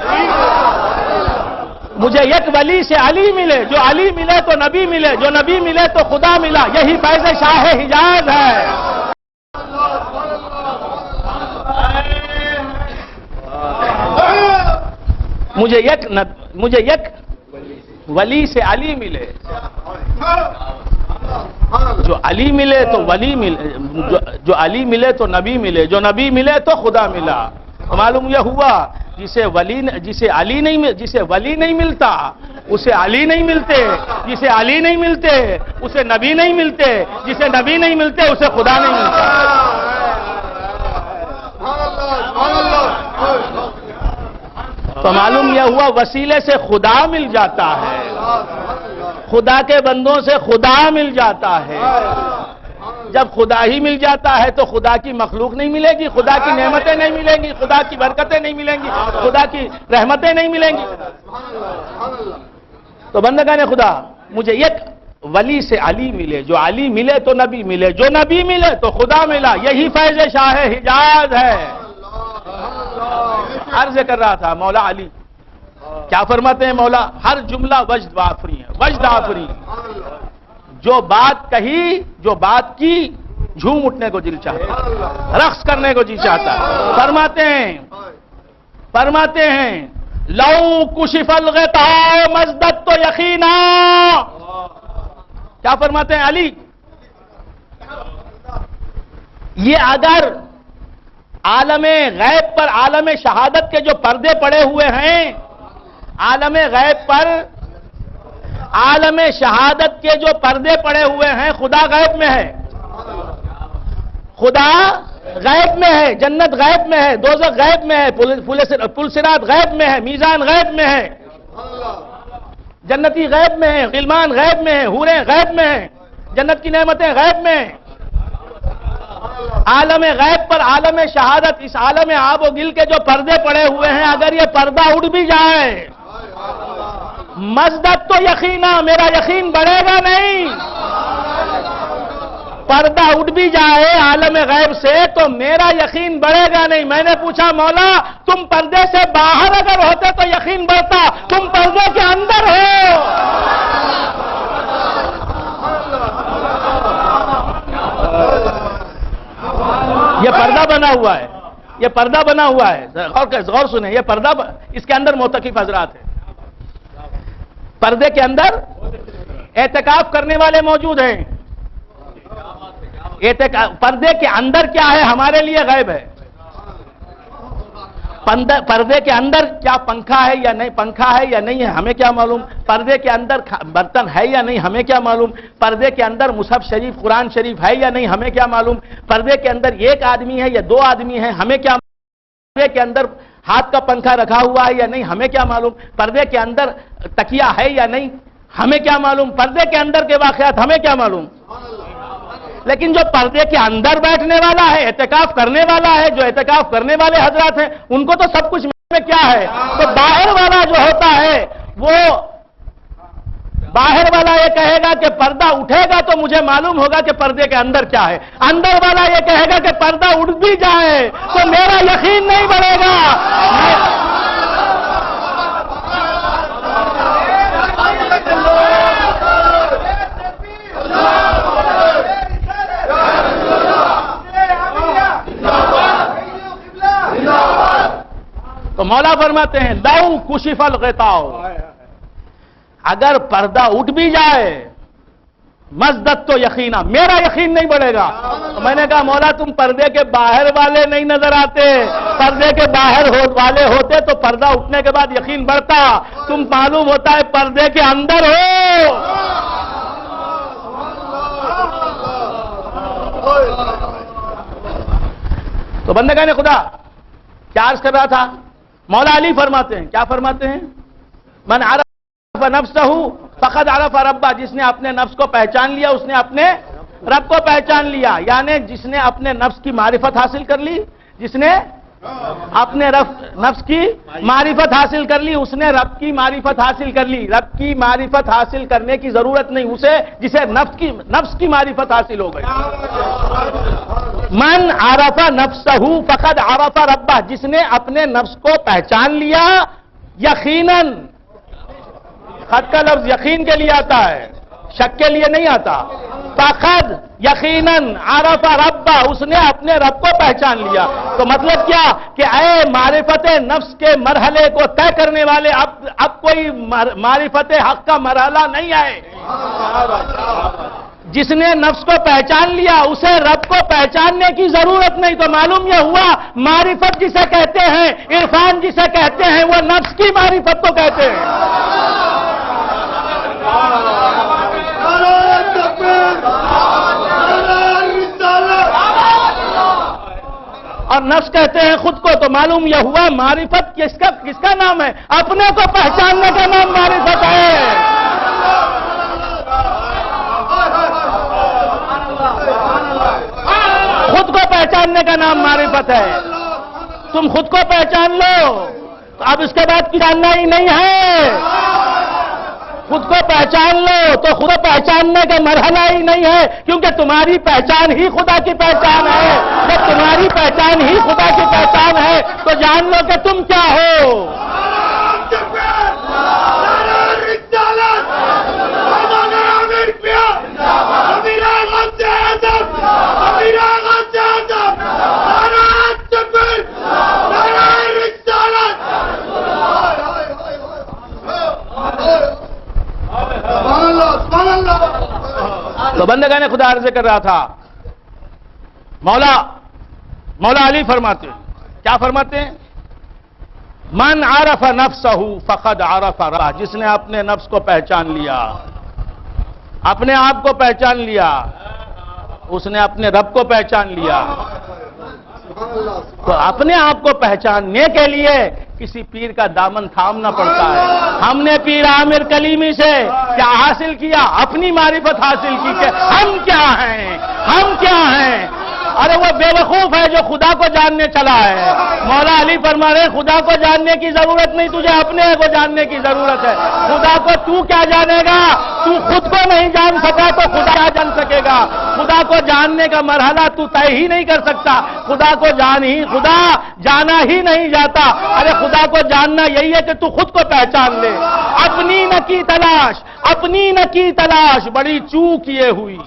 مجھے ایک ولی سے علی ملے. جو علی ملے تو نبی ملے، جو نبی ملے تو خدا ملا. یہی فیض شاہ حجاز ہے. مجھے ایک ولی سے علی ملے. جو علی ملے تو ولی ملے، جو علی ملے تو نبی ملے، جو نبی ملے تو خدا ملا. معلوم یہ ہوا جسے ولی نہیں ملتا اسے علی نہیں ملتے، جسے علی نہیں ملتے اسے نبی نہیں ملتے، جسے نبی نہیں ملتے اسے خدا نہیں ملتا. تو معلوم یہ ہوا وسیلے سے خدا مل جاتا ہے، خدا کے بندوں سے خدا مل جاتا ہے. جب خدا ہی مل جاتا ہے تو خدا کی مخلوق نہیں ملے گی، خدا کی نعمتیں نہیں ملیں گی، خدا کی برکتیں نہیں ملیں گی، خدا کی رحمتیں نہیں ملیں گی. تو بندگان خدا، مجھے ایک ولی سے علی ملے، جو علی ملے تو نبی ملے، جو نبی ملے تو خدا ملا. یہی فیض شاہ حجاز ہے. عرض کر رہا تھا مولا علی کیا فرماتے ہیں؟ مولا ہر جملہ وجد آفری ہے، وجد آفری. جو بات کہی، جو بات کی، جھوم اٹھنے کو دل چاہتا ہے، رقص کرنے کو جی چاہتا ہے. فرماتے ہیں لو کشف الغطاء مزدت تو یقینا. کیا فرماتے ہیں علی؟ یہ اگر عالم غیب پر، عالم شہادت کے جو پردے پڑے ہوئے ہیں، عالم غیب پر، عالم شہادت کے جو پردے پڑے ہوئے ہیں، خدا غیب میں ہے، خدا غیب میں ہے، جنت غیب میں ہے، دوزخ غیب میں ہے، پل صراط غیب میں ہے، میزان غیب میں ہے، جنتی غیب میں ہے، غلمان غیب میں ہے، حوریں غیب میں ہیں، جنت کی نعمتیں غیب میں ہیں. عالم غیب پر عالم شہادت، اس عالم آب و گل کے جو پردے پڑے ہوئے ہیں، اگر یہ پردہ اڑ بھی جائے مزدت تو یقینا، میرا یقین بڑھے گا نہیں. پردہ اٹھ بھی جائے عالم غیب سے تو میرا یقین بڑھے گا نہیں. میں نے پوچھا مولا تم پردے سے باہر اگر ہوتے تو یقین بڑھتا, تم پردے کے اندر ہو. یہ پردہ بنا ہوا ہے, یہ پردہ بنا ہوا ہے. غور سنیں, یہ پردہ اس کے اندر معتکف حضرات ہیں. پردے کے اندر اعتکاف کرنے والے موجود ہیں. پردے کے اندر کیا ہے ہمارے لیے غیب ہے. پردے کے اندر کیا پنکھا ہے یا نہیں, پنکھا ہے یا نہیں ہے ہمیں کیا معلوم. پردے کے اندر برتن ہے یا نہیں ہمیں کیا معلوم. پردے کے اندر مصحف شریف قرآن شریف ہے یا نہیں ہمیں کیا معلوم. پردے کے اندر ایک آدمی ہے یا دو آدمی ہے ہمیں کیا معلوم. پردے کے اندر ہاتھ کا پنکھا رکھا ہوا ہے یا نہیں ہمیں کیا معلوم. پردے کے اندر تکیہ ہے یا نہیں ہمیں کیا معلوم. پردے کے اندر کے واقعات ہمیں کیا معلوم. لیکن جو پردے کے اندر بیٹھنے والا ہے, اعتکاف کرنے والا ہے, جو اعتکاف کرنے والے حضرات ہیں ان کو تو سب کچھ میں کیا ہے. تو باہر والا جو ہوتا ہے وہ باہر والا یہ کہے گا کہ پردہ اٹھے گا تو مجھے معلوم ہوگا کہ پردے کے اندر کیا ہے. اندر والا یہ کہے گا کہ پردہ اٹھ بھی جائے تو میرا یقین نہیں بڑھے گا. تو مولا فرماتے ہیں لو کشف الغطاء, اگر پردہ اٹھ بھی جائے مزدت تو یقینا, میرا یقین نہیں بڑھے گا. تو میں نے کہا مولا تم پردے کے باہر والے نہیں نظر آتے, پردے کے باہر والے ہوتے تو پردہ اٹھنے کے بعد یقین بڑھتا. تم معلوم ہوتا ہے پردے کے اندر ہو. تو بندگان خدا کیا عرض کر رہا تھا, مولا علی فرماتے ہیں, کیا فرماتے ہیں, من عرف نفسہ فقد عرف ربہ, جس نے اپنے نفس کو پہچان لیا اس نے اپنے رب کو پہچان لیا. یعنی جس نے اپنے نفس کی معرفت حاصل کر لی, جس نے اپنے نفس کی معرفت حاصل کر لی اس نے رب کی معرفت حاصل کر لی. رب کی معرفت حاصل کرنے کی ضرورت نہیں اسے, جسے نفس کی معرفت حاصل ہو گئی. من عرف نفسہ فقد عرف ربہ, جس نے اپنے نفس کو پہچان لیا یقیناً. خط کا لفظ یقین کے لیے آتا ہے, شک کے لیے نہیں آتا. فقد یقیناً عرف ربہ, اس نے اپنے رب کو پہچان لیا. تو مطلب کیا کہ اے معرفت نفس کے مرحلے کو طے کرنے والے, اب کوئی معرفت حق کا مرحلہ نہیں آئے. جس نے نفس کو پہچان لیا اسے رب کو پہچاننے کی ضرورت نہیں. تو معلوم یہ ہوا معرفت جسے کہتے ہیں, عرفان جسے کہتے ہیں, وہ نفس کی معرفت کو کہتے ہیں. اور نفس کہتے ہیں خود کو. تو معلوم یہ ہوا معرفت کس کا نام ہے, اپنے کو پہچاننے کا نام معرفت ہے. خود کو پہچاننے کا نام معرفت ہے. تم خود کو پہچان لو تو اب اس کے بعد جاننا ہی نہیں ہے. خود کو پہچان لو تو خود کو پہچاننے کا مرحلہ ہی نہیں ہے, کیونکہ تمہاری پہچان ہی خدا کی پہچان ہے. جب تمہاری پہچان ہی خدا کی پہچان ہے تو جان لو کہ تم کیا ہو. تو بندگان خدا عرض کر رہا تھا, مولا علی فرماتے ہیں, کیا فرماتے ہیں, من عرف نفسہ فقد عرف ربہ, جس نے اپنے نفس کو پہچان لیا, اپنے آپ کو پہچان لیا, اس نے اپنے رب کو پہچان لیا. تو اپنے آپ کو پہچاننے کے لیے کسی پیر کا دامن تھامنا پڑتا ہے. ہم نے پیر عامر کلیمی سے کیا حاصل کیا, اپنی معرفت حاصل کی کہ ہم کیا ہیں, ہم کیا ہیں. ارے وہ بے وقوف ہے جو خدا کو جاننے چلا ہے. مولا علی فرما رہے خدا کو جاننے کی ضرورت نہیں, تجھے اپنے کو جاننے کی ضرورت ہے. خدا کو تو کیا جانے گا؟ تو خود کو نہیں جان سکا تو خدا کیا جان سکے گا؟ خدا کو جاننے کا مرحلہ تو طے ہی نہیں کر سکتا. خدا کو خدا جانا ہی نہیں جاتا. ارے خدا کو جاننا یہی ہے کہ تو خود کو پہچان لے. اپنی نہ کی تلاش, اپنی نہ کی تلاش بڑی چوک یہ ہوئی.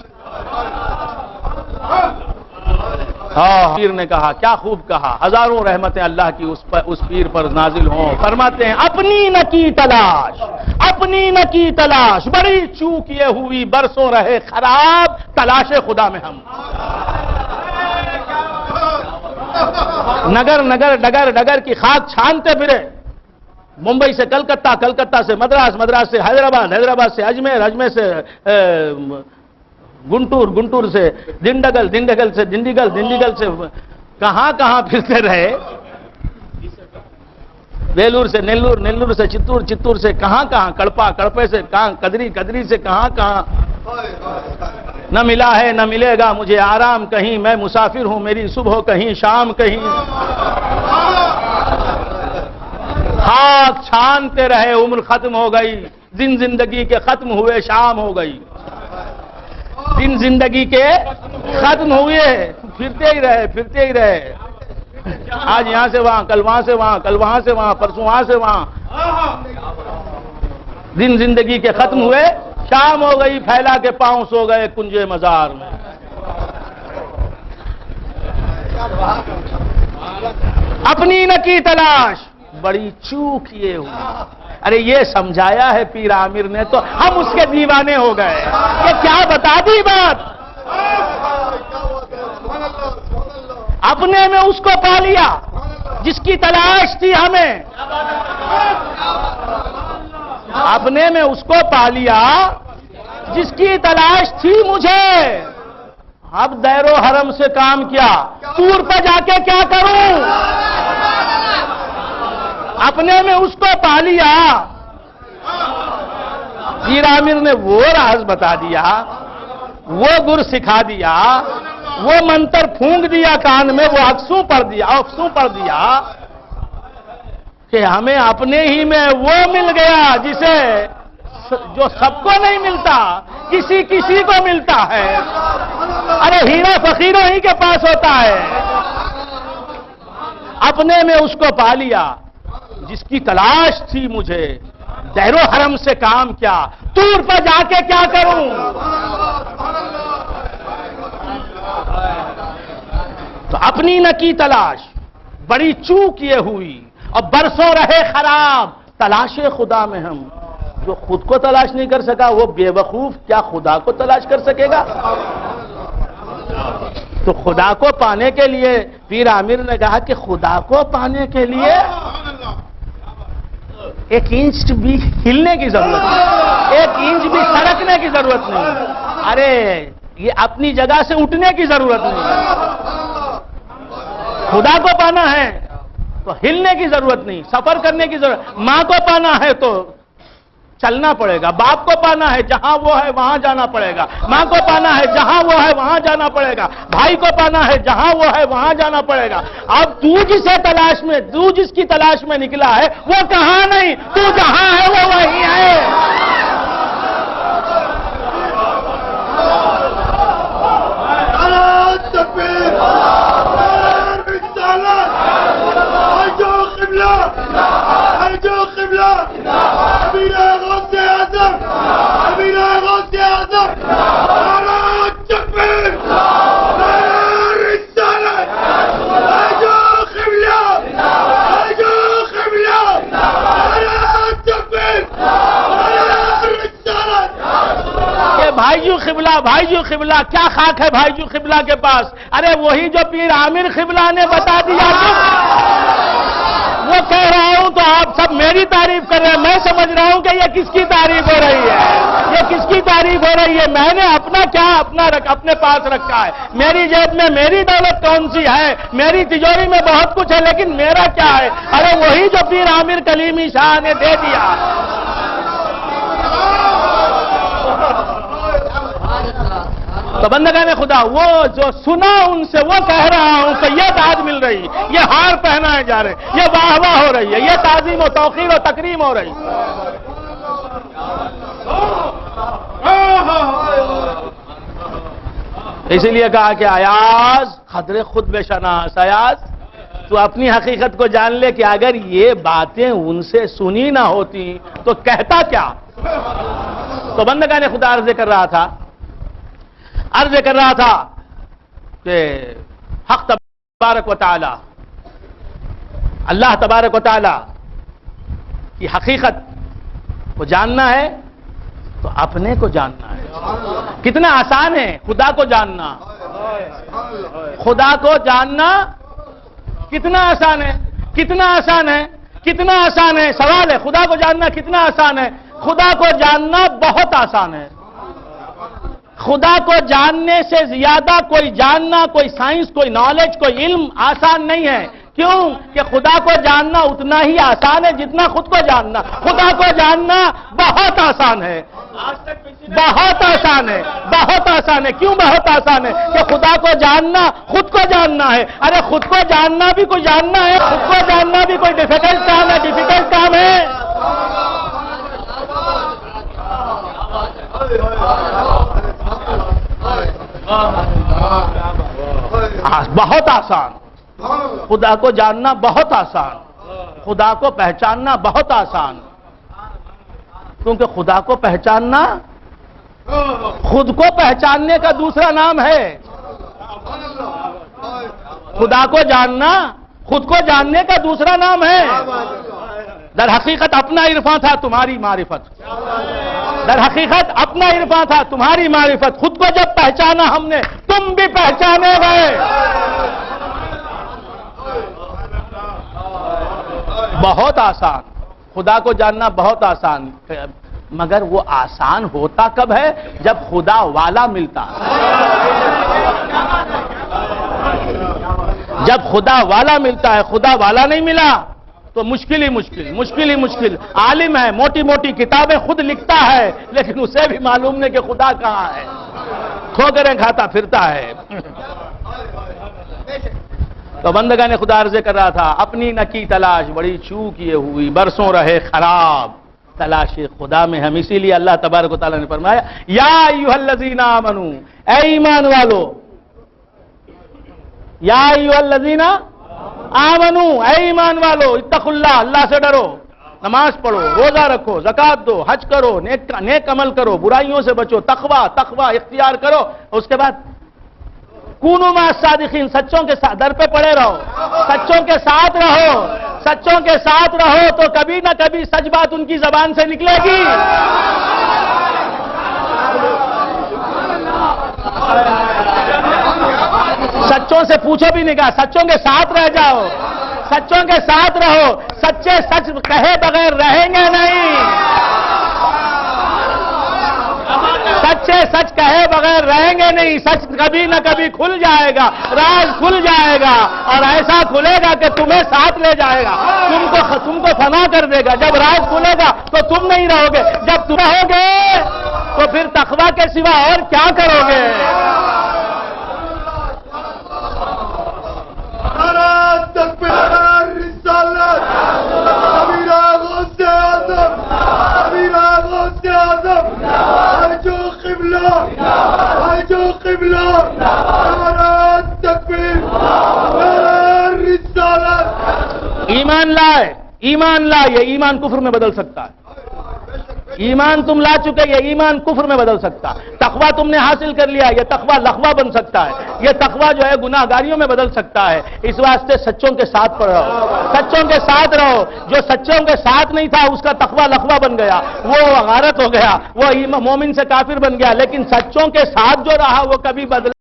پیر نے کہا, کیا خوب کہا, ہزاروں رحمتیں اللہ کی اس پیر پر نازل ہوں. فرماتے ہیں اپنی نہ کی تلاش, اپنی نہ کی تلاش بڑی چوک یہ ہوئی, برسوں رہے خراب تلاش خدا میں ہم. نگر نگر ڈگر ڈگر کی خاک چھانتے پھرے. ممبئی سے کلکتہ, کلکتہ سے مدراس, مدراس سے حیدرآباد, حیدرآباد سے اجمیر, اجمیر سے گنٹور, گنٹور سے دنڈگل, دنڈگل سے ڈنڈیگل, ڈنڈیگل سے کہاں کہاں پھرتے رہے. ویلور سے نیلور, نیلور سے چتور, چتور سے کہاں کہاں, کڑپا, کڑپے سے کہاں, قدری, قدری سے کہاں کہاں. نہ ملا ہے نہ ملے گا مجھے آرام کہیں, میں مسافر ہوں میری صبح کہیں شام کہیں. خاک چھانتے رہے, عمر ختم ہو گئی, دن زندگی کے ختم ہوئے, شام ہو گئی. دن زندگی کے ختم ہوئے, پھرتے ہی رہے, پھرتے ہی رہے. آج یہاں سے وہاں, کل وہاں سے وہاں, کل وہاں سے وہاں, پرسوں وہاں سے وہاں. دن زندگی کے ختم ہوئے, شام ہو گئی, پھیلا کے پاؤں سو گئے کنجے مزار میں. اپنی نہ کی تلاش بڑی چوک یہ ہوئی. ارے یہ سمجھایا ہے پیر عامر نے تو ہم اس کے دیوانے ہو گئے. یہ کیا بتا دی بات. اپنے میں اس کو پا لیا جس کی تلاش تھی ہمیں. اپنے میں اس کو پا لیا جس کی تلاش تھی مجھے. اب دیر و حرم سے کام کیا, طور پہ جا کے کیا کروں. اپنے میں اس کو پا لیا. پیر عامر نے وہ راز بتا دیا, وہ گر سکھا دیا, وہ منتر پھونک دیا کان میں, وہ افسوں پڑھ دیا, افسوں پڑھ دیا کہ ہمیں اپنے ہی میں وہ مل گیا جسے جو سب کو نہیں ملتا, کسی کسی کو ملتا ہے. ارے ہیرا فقیروں ہی کے پاس ہوتا ہے. اپنے میں اس کو پا لیا جس کی تلاش تھی مجھے. دیر و حرم سے کام کیا, طور پر جا کے کیا کروں. تو اپنی نہ کی تلاش بڑی چوک یہ ہوئی, اور برسوں رہے خراب تلاش خدا میں ہم. جو خود کو تلاش نہیں کر سکا وہ بے وقوف کیا خدا کو تلاش کر سکے گا. تو خدا کو پانے کے لیے پیر عامر نے کہا کہ خدا کو پانے کے لیے ایک انچ بھی ہلنے کی ضرورت نہیں, ایک انچ بھی سڑکنے کی ضرورت نہیں. ارے یہ اپنی جگہ سے اٹھنے کی ضرورت نہیں. خدا کو پانا ہے تو ہلنے کی ضرورت نہیں, سفر کرنے کی ضرورت. ماں کو پانا ہے تو چلنا پڑے گا, باپ کو پانا ہے جہاں وہ ہے وہاں جانا پڑے گا, ماں کو پانا ہے جہاں وہ ہے وہاں جانا پڑے گا, بھائی کو پانا ہے جہاں وہ ہے وہاں جانا پڑے گا. اب تو جسے تلاش میں, تو جس کی تلاش میں نکلا ہے وہ کہاں نہیں, تو جہاں ہے وہ وہیں ہے. بھائیو قبلہ, بھائیو قبلہ, کیا خاک ہے بھائیو قبلہ کے پاس. ارے وہی جو پیر عامر قبلہ نے بتا دیا وہ کہہ رہا ہوں تو آپ سب میری تعریف کر رہے ہیں. میں سمجھ رہا ہوں کہ یہ کس کی تعریف ہو رہی ہے, یہ کس کی تعریف ہو رہی ہے. میں نے اپنا کیا اپنے پاس رکھا ہے. میری جیب میں میری دولت کون سی ہے, میری تجوری میں بہت کچھ ہے, لیکن میرا کیا ہے. ارے وہی جو پیر عامر کلیمی شاہ نے دے دیا. تو بندگان خدا وہ جو سنا ان سے وہ کہہ رہا ہوں کہ یہ داد مل رہی، یہ ہار پہنائے جا رہے، یہ واہ واہ ہو رہی ہے، یہ تعظیم و توقیر و تکریم ہو رہی. اسی لیے کہا کہ ایاز خدر خود بے شناس، ایاز تو اپنی حقیقت کو جان لے کہ اگر یہ باتیں ان سے سنی نہ ہوتی تو کہتا کیا. تو بندگان خدا عرض کر رہا تھا کہ حق تبارک و تعالی، اللہ تبارک و تعالی کی حقیقت کو جاننا ہے تو اپنے کو جاننا ہے. کتنا آسان ہے خدا کو جاننا، خدا کو جاننا کتنا آسان ہے، کتنا آسان ہے، کتنا آسان ہے. سوال ہے خدا کو جاننا کتنا آسان ہے. خدا کو جاننا بہت آسان ہے. خدا کو جاننے سے زیادہ کوئی جاننا، کوئی سائنس، کوئی نالج، کوئی علم آسان نہیں ہے. کیوں کہ خدا کو جاننا اتنا ہی آسان ہے جتنا خود کو جاننا. خدا کو جاننا بہت آسان ہے، بہت آسان ہے، بہت آسان ہے. کیوں بہت آسان ہے؟ کہ خدا کو جاننا خود کو جاننا ہے. ارے خود کو جاننا بھی کوئی جاننا ہے، خود کو جاننا بھی کوئی ڈیفیکلٹ کام ہے، ڈیفیکلٹ کام ہے. بہت آسان. خدا کو جاننا بہت آسان، خدا کو پہچاننا بہت آسان. کیونکہ خدا کو پہچاننا خود کو پہچاننے کا دوسرا نام ہے. خدا کو جاننا خود کو جاننے کا دوسرا نام ہے. در حقیقت اپنا عرفان تھا تمہاری معرفت، در حقیقت اپنا عرفان تھا تمہاری معرفت. خود کو جب پہچانا ہم نے تم بھی پہچانے گئے. بہت آسان، خدا کو جاننا بہت آسان. مگر وہ آسان ہوتا کب ہے؟ جب خدا والا ملتا. جب خدا والا ملتا ہے. خدا والا نہیں ملا تو مشکل ہی مشکل، مشکل ہی مشکل. عالم ہے، موٹی موٹی کتابیں خود لکھتا ہے، لیکن اسے بھی معلوم نہیں کہ خدا کہاں ہے. ٹھوکریں کھاتا پھرتا ہے. تو بندگان خدا عرض کر رہا تھا اپنی نکی تلاش بڑی چو کیے ہوئی، برسوں رہے خراب تلاش خدا میں ہم. اسی لیے اللہ تبارک و تعالیٰ نے فرمایا یا ایھا الذین آمنو، اے ایمان والو، یا ایھا الذین آمنو، اے ایمان والو، اتقوا اللہ، اللہ سے ڈرو، نماز پڑھو، روزہ رکھو، زکات دو، حج کرو، نیک عمل کرو، برائیوں سے بچو، تقوی اختیار کرو. اس کے بعد کونوا مع الصادقین، سچوں کے ساتھ در پہ پڑے رہو، سچوں کے ساتھ رہو. سچوں کے ساتھ رہو تو کبھی نہ کبھی سچ بات ان کی زبان سے نکلے گی. سچوں سے پوچھو بھی نہیں، کہا سچوں کے ساتھ رہ جاؤ، سچوں کے ساتھ رہو. سچے سچ کہے بغیر رہیں گے نہیں، سچے سچ کہے بغیر رہیں گے نہیں. سچ کبھی نہ کبھی کھل جائے گا، راز کھل جائے گا، اور ایسا کھلے گا کہ تمہیں ساتھ لے جائے گا، تم کو فنا کر دے گا. جب راز کھلے گا تو تم نہیں رہو گے، جب تم رہو گے تو پھر تقویٰ کے سوا اور کیا کرو گے؟ ایمان لائے، یہ ایمان کفر میں بدل سکتا ہے. ایمان تم لا چکے، یہ ایمان کفر میں بدل سکتا ہے. تقویٰ تم نے حاصل کر لیا، یہ تقویٰ لغوہ بن سکتا ہے. یہ تقویٰ جو ہے گناہ گاریوں میں بدل سکتا ہے. اس واسطے سچوں کے ساتھ رہو، سچوں کے ساتھ رہو. جو سچوں کے ساتھ نہیں تھا اس کا تقویٰ لغوہ بن گیا، وہ غارت ہو گیا، وہ مومن سے کافر بن گیا. لیکن سچوں کے ساتھ جو رہا وہ کبھی بدل،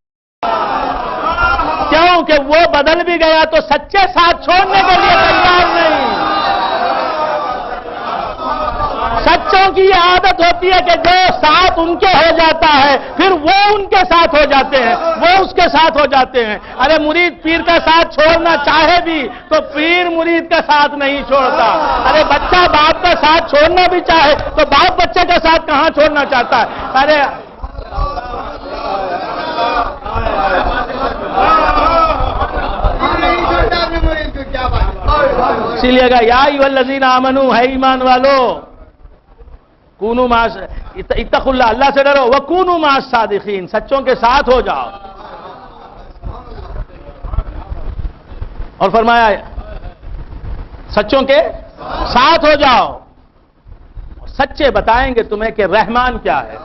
کیوں کہ وہ بدل بھی گیا تو سچے ساتھ چھوڑنے کے لیے تیار نہیں. سچوں کی یہ عادت ہوتی ہے کہ جو ساتھ ان کے ہو جاتا ہے پھر وہ ان کے ساتھ ہو جاتے ہیں، وہ اس کے ساتھ ہو جاتے ہیں. ارے مرید پیر کا ساتھ چھوڑنا چاہے بھی تو پیر مرید کا ساتھ نہیں چھوڑتا. ارے بچہ باپ کا ساتھ چھوڑنا بھی چاہے تو باپ بچے کا ساتھ کہاں چھوڑنا چاہتا ہے؟ ارے اسی لیے کہا یا ایھا الذین آمنوا، ہے ایمان والو، کونوا مع اتقوا اللہ، اللہ سے ڈرو، وکونوا مع الصادقین، سچوں کے ساتھ ہو جاؤ. اور فرمایا سچوں کے ساتھ ہو جاؤ، سچے بتائیں گے تمہیں کہ رحمان کیا ہے،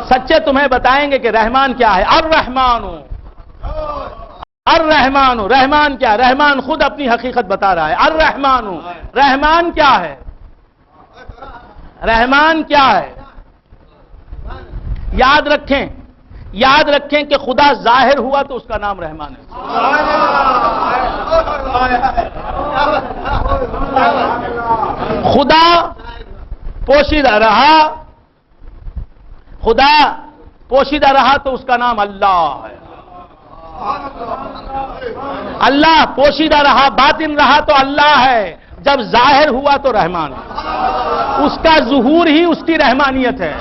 سچے تمہیں بتائیں گے کہ رحمان کیا ہے. الرحمن، الرحمن، رحمان کیا ہے؟ رحمان خود اپنی حقیقت بتا رہا ہے. الرحمن، رحمان کیا ہے؟ رحمان کیا ہے؟ یاد رکھیں، یاد رکھیں کہ خدا ظاہر ہوا تو اس کا نام رحمان ہے. خدا پوشیدہ رہا، خدا پوشیدہ رہا تو اس کا نام اللہ ہے. اللہ پوشیدہ رہا، باطن رہا تو اللہ ہے. جب ظاہر ہوا تو رحمان ہے. اس کا ظہور ہی اس کی رحمانیت ہے،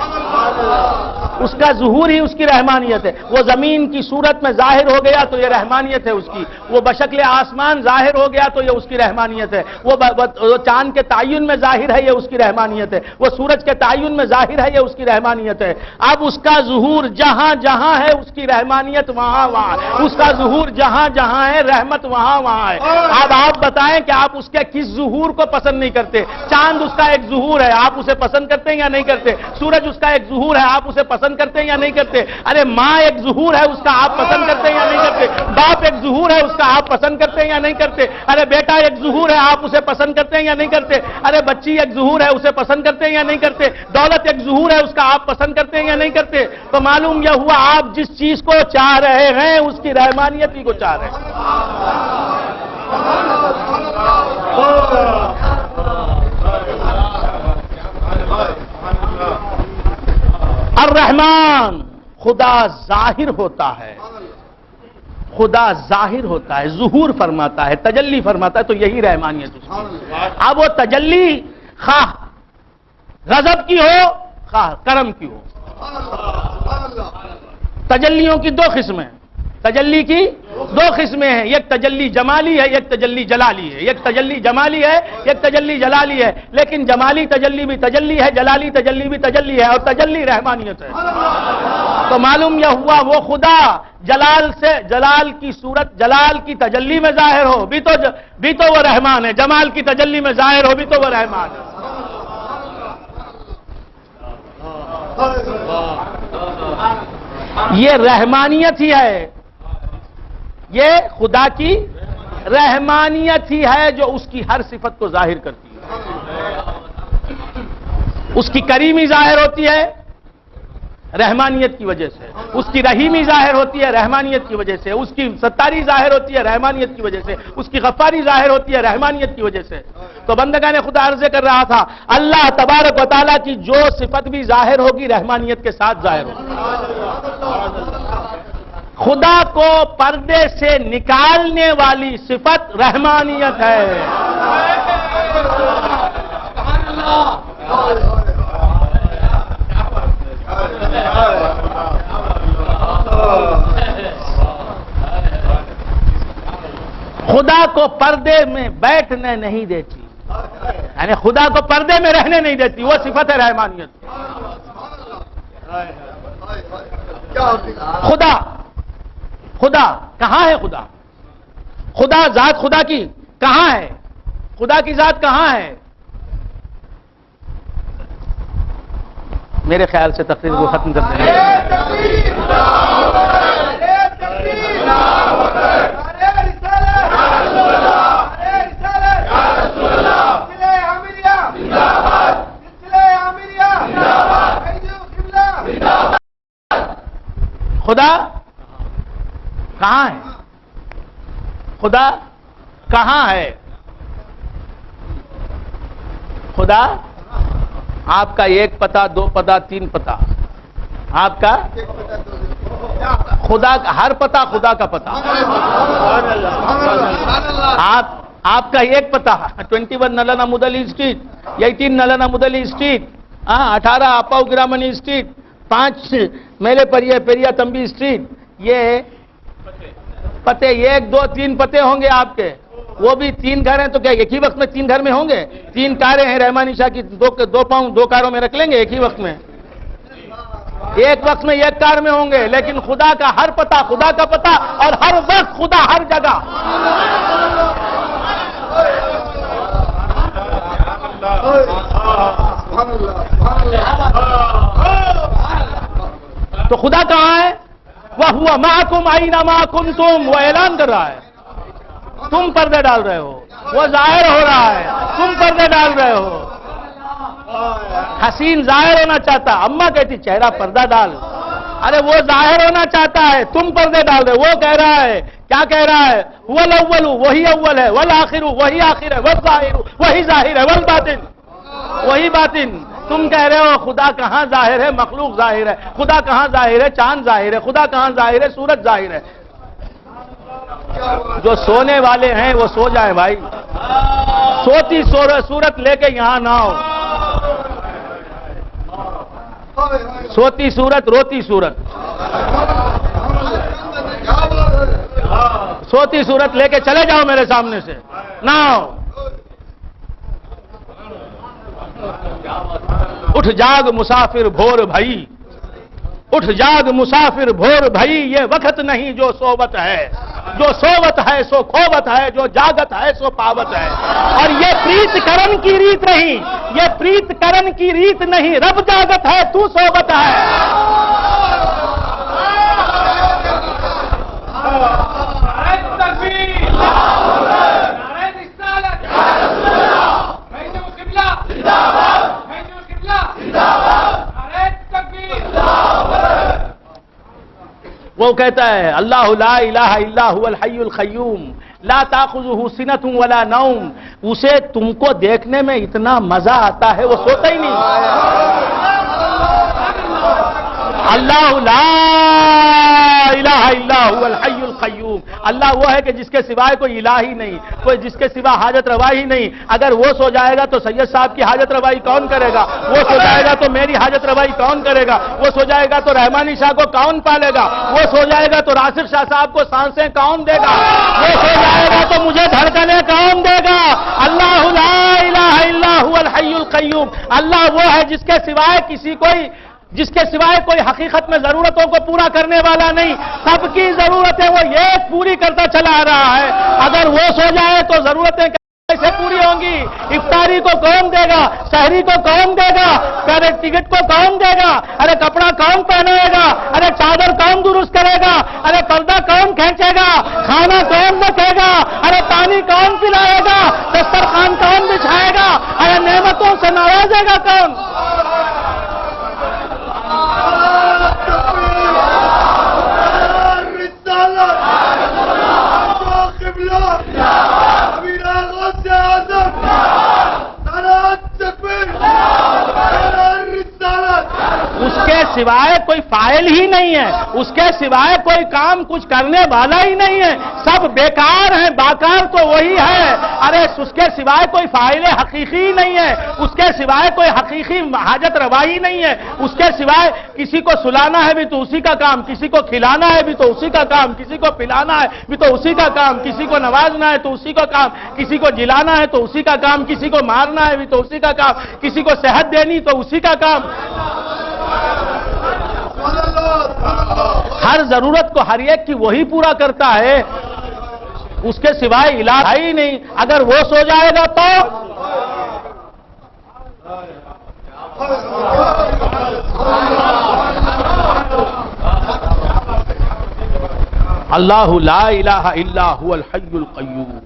اس کا ظہور ہی اس کی رحمانیت ہے. وہ زمین کی صورت میں ظاہر ہو گیا تو یہ رحمانیت ہے اس کی. وہ بشکل آسمان ظاہر ہو گیا تو یہ اس کی رحمانیت ہے. وہ چاند کے تعین میں ظاہر ہے، یہ اس کی رحمانیت ہے. وہ سورج کے تعین میں ظاہر ہے، یہ اس کی رحمانیت ہے. اب اس کا ظہور جہاں جہاں ہے اس کی رحمانیت وہاں وہاں، اس کا ظہور جہاں جہاں ہے رحمت وہاں وہاں ہے. اب آپ بتائیں کہ آپ اس کے کس ظہور کو پسند نہیں کرتے؟ چاند اس کا ایک ظہور ہے، آپ اسے پسند کرتے ہیں یا نہیں کرتے؟ سورج اس کا ایک ظہور ہے، آپ اسے پسند کرتے ہیں یا نہیں کرتے؟ ارے ماں ایک ظہور ہے، اس کا آپ پسند کرتے ہیں یا نہیں کرتے؟ باپ ایک ظہور ہے، اس کا آپ پسند کرتے ہیں یا نہیں کرتے؟ ارے بیٹا ایک ظہور ہے، آپ اسے پسند کرتے ہیں یا نہیں کرتے؟ ارے بچی ایک ظہور ہے، اسے پسند کرتے ہیں یا نہیں کرتے؟ دولت ایک ظہور ہے، اس کا آپ پسند کرتے ہیں یا نہیں کرتے؟ تو معلوم یہ ہوا آپ جس چیز کو چاہ رہے ہیں اس کی رحمانیت ہی کو چاہ رہے ہیں. الرحمن، خدا ظاہر ہوتا ہے، خدا ظاہر ہوتا ہے، ظہور فرماتا ہے، تجلی فرماتا ہے، تو یہی رحمانیت اس کی. اب وہ تجلی خواہ غضب کی ہو خواہ کرم کی ہو. تجلیوں کی دو قسمیں، تجلی کی دو قسمیں ہیں. ایک تجلی جمالی ہے، ایک تجلی جلالی ہے. ایک تجلی جمالی ہے، ایک تجلی جلالی ہے. لیکن جمالی تجلی بھی تجلی ہے، جلالی تجلی بھی تجلی ہے، اور تجلی رحمانیت ہے. تو معلوم یہ ہوا وہ خدا جلال سے، جلال کی صورت، جلال کی تجلی میں ظاہر ہو بھی تو وہ رحمان ہے، جمال کی تجلی میں ظاہر ہو بھی تو وہ رحمان ہے. یہ رحمانیت ہی ہے، یہ خدا کی رحمانیت ہی ہے جو اس کی ہر صفت کو ظاہر کرتی ہے. اس کی کریمی ظاہر ہوتی ہے رحمانیت کی وجہ سے، اس کی رحیمی ظاہر ہوتی ہے رحمانیت کی وجہ سے، اس کی ستاری ظاہر ہوتی ہے رحمانیت کی وجہ سے، اس کی غفاری ظاہر ہوتی ہے رحمانیت کی وجہ سے. تو بندگان خدا عرض کر رہا تھا اللہ تبارک و تعالیٰ کی جو صفت بھی ظاہر ہوگی رحمانیت کے ساتھ ظاہر ہوگی. خدا کو پردے سے نکالنے والی صفت رحمانیت ہے. خدا کو پردے میں بیٹھنے نہیں دیتی، یعنی خدا کو پردے میں رہنے نہیں دیتی، وہ صفت ہے رحمانیت. خدا کہاں ہے؟ خدا ذات خدا کی کہاں ہے؟ خدا کی ذات کہاں ہے؟ میرے خیال سے تقریر کو ختم کرتے ہیں. خدا کہاں ہے؟ خدا کہاں ہے؟ خدا آپ کا ایک پتہ، دو پتہ، تین پتہ، آپ کا خدا کا ہر پتہ خدا کا پتہ. آپ کا ایک پتہ 21 نلنا مدلی اسٹریٹ، 18 نلنا مدلی اسٹریٹ، 18 اپاؤ گرامنی اسٹریٹ، 5 میلے پریا تمبی اسٹریٹ. یہ پتے 1 2 3 پتے ہوں گے آپ کے. وہ بھی 3 گھر ہیں تو کیا ایک ہی وقت میں 3 گھر میں ہوں گے؟ 3 کاریں ہیں رحمانی شاہ کی، 2 پاؤں 2 کاروں میں رکھ لیں گے ایک ہی وقت میں؟ ایک وقت میں 1 کار میں ہوں گے، لیکن خدا کا ہر پتہ خدا کا پتہ، اور ہر وقت خدا ہر جگہ۔ تو خدا کہاں ہے؟ وَهُوَ مَعَكُمْ أَيْنَمَا كُنْتُمْ، وہ اعلان کر رہا ہے، تم پردے ڈال رہے ہو، وہ ظاہر ہو رہا ہے، تم پردے ڈال رہے ہو۔ حسین ظاہر ہونا چاہتا، اماں کہتی چہرہ پردہ ڈال، ارے وہ ظاہر ہونا چاہتا ہے، تم پردے ڈال رہے، وہ کہہ رہا ہے، کیا کہہ رہا ہے؟ وَالْأَوَّلُ، وہی اول ہے، وَالْآخِرُ، وہی آخر ہے، وَالظَّاهِرُ، وہی ظاہر ہے، وَالْبَاطِنُ، وہی باطن۔ تم کہہ رہے ہو خدا کہاں ظاہر ہے؟ مخلوق ظاہر ہے۔ خدا کہاں ظاہر ہے؟ چاند ظاہر ہے۔ خدا کہاں ظاہر ہے؟ سورج ظاہر ہے۔ جو سونے والے ہیں وہ سو جائیں بھائی، سوتی صورت لے کے یہاں نہ آؤ، سوتی صورت روتی صورت، سوتی صورت لے کے چلے جاؤ میرے سامنے سے، نہ آؤ۔ اٹھ جاگ مسافر بھور بھائی، اٹھ جاگ مسافر بھور بھائی، یہ وقت نہیں جو صحبت ہے، جو صحبت ہے سو کھوبت ہے، جو جاگت ہے سو پاوت ہے۔ اور یہ پریت کرن کی ریت نہیں، یہ پریت کرن کی ریت نہیں، رب جاگت ہے تو صحبت ہے۔ وہ کہتا ہے اللہ لا الہ الا هو الحی القیوم لا تاخذہ سنۃ ولا نوم، اسے تم کو دیکھنے میں اتنا مزہ آتا ہے وہ سوتا ہی نہیں۔ اللہ لا الہ الا هو الحی القیوم، اللہ وہ ہے کہ جس کے سوائے کوئی الہ ہی نہیں، کوئی جس کے سوا حاجت روا ہی نہیں۔ اگر وہ سو جائے گا تو سید صاحب کی حاجت روائی کون کرے گا؟ وہ سو جائے گا تو میری حاجت روائی کون کرے گا؟ وہ سو جائے گا تو رحمانی شاہ کو کون پالے گا؟ وہ سو جائے گا تو راشد شاہ صاحب کو سانسیں کون دے گا؟ وہ سو جائے گا تو مجھے دھڑکنیں کون دے گا؟ اللہ لا الہ الا هو الحی القیوم، اللہ وہ ہے جس کے سوائے کوئی حقیقت میں ضرورتوں کو پورا کرنے والا نہیں، سب کی ضرورتیں وہ ایک پوری کرتا چلا آ رہا ہے۔ اگر وہ سو جائے تو ضرورتیں کیسے پوری ہوں گی؟ افطاری کو کون دے گا؟ سحری کو کون دے گا؟ ارے ٹکٹ کو کون دے گا؟ ارے کپڑا کون پہنائے گا؟ ارے چادر کون درست کرے گا؟ ارے پردہ کون کھینچے گا؟ کھانا کون رکھے گا؟ ارے پانی کون پلائے گا؟ دسترخوان کون بچھائے گا؟ ارے نعمتوں سے نوازے گا کون؟ اس کے سوائے کوئی فاعل ہی نہیں ہے، اس کے سوائے کوئی کام کچھ کرنے والا ہی نہیں ہے، سب بیکار ہیں، باکار تو وہی ہے۔ ارے اس کے سوائے کوئی فاعل حقیقی نہیں ہے، اس کے سوائے کوئی حقیقی حاجت روائی نہیں ہے، اس کے سوائے کسی کو سلانا ہے بھی تو اسی کا کام، کسی کو کھلانا ہے بھی تو اسی کا کام، کسی کو پلانا ہے بھی تو اسی کا کام، کسی کو نوازنا ہے تو اسی کا کام، کسی کو جلانا ہے تو اسی کا کام، کسی کو مارنا ہے بھی تو اسی کا کام، کسی کو صحت دینی تو اسی کا کام۔ ہر ضرورت کو ہر ایک کی وہی پورا کرتا ہے، اس کے سوائے الہ ہی نہیں۔ اگر وہ سو جائے گا تو اللہ لا الہ الا هو الحی القیوم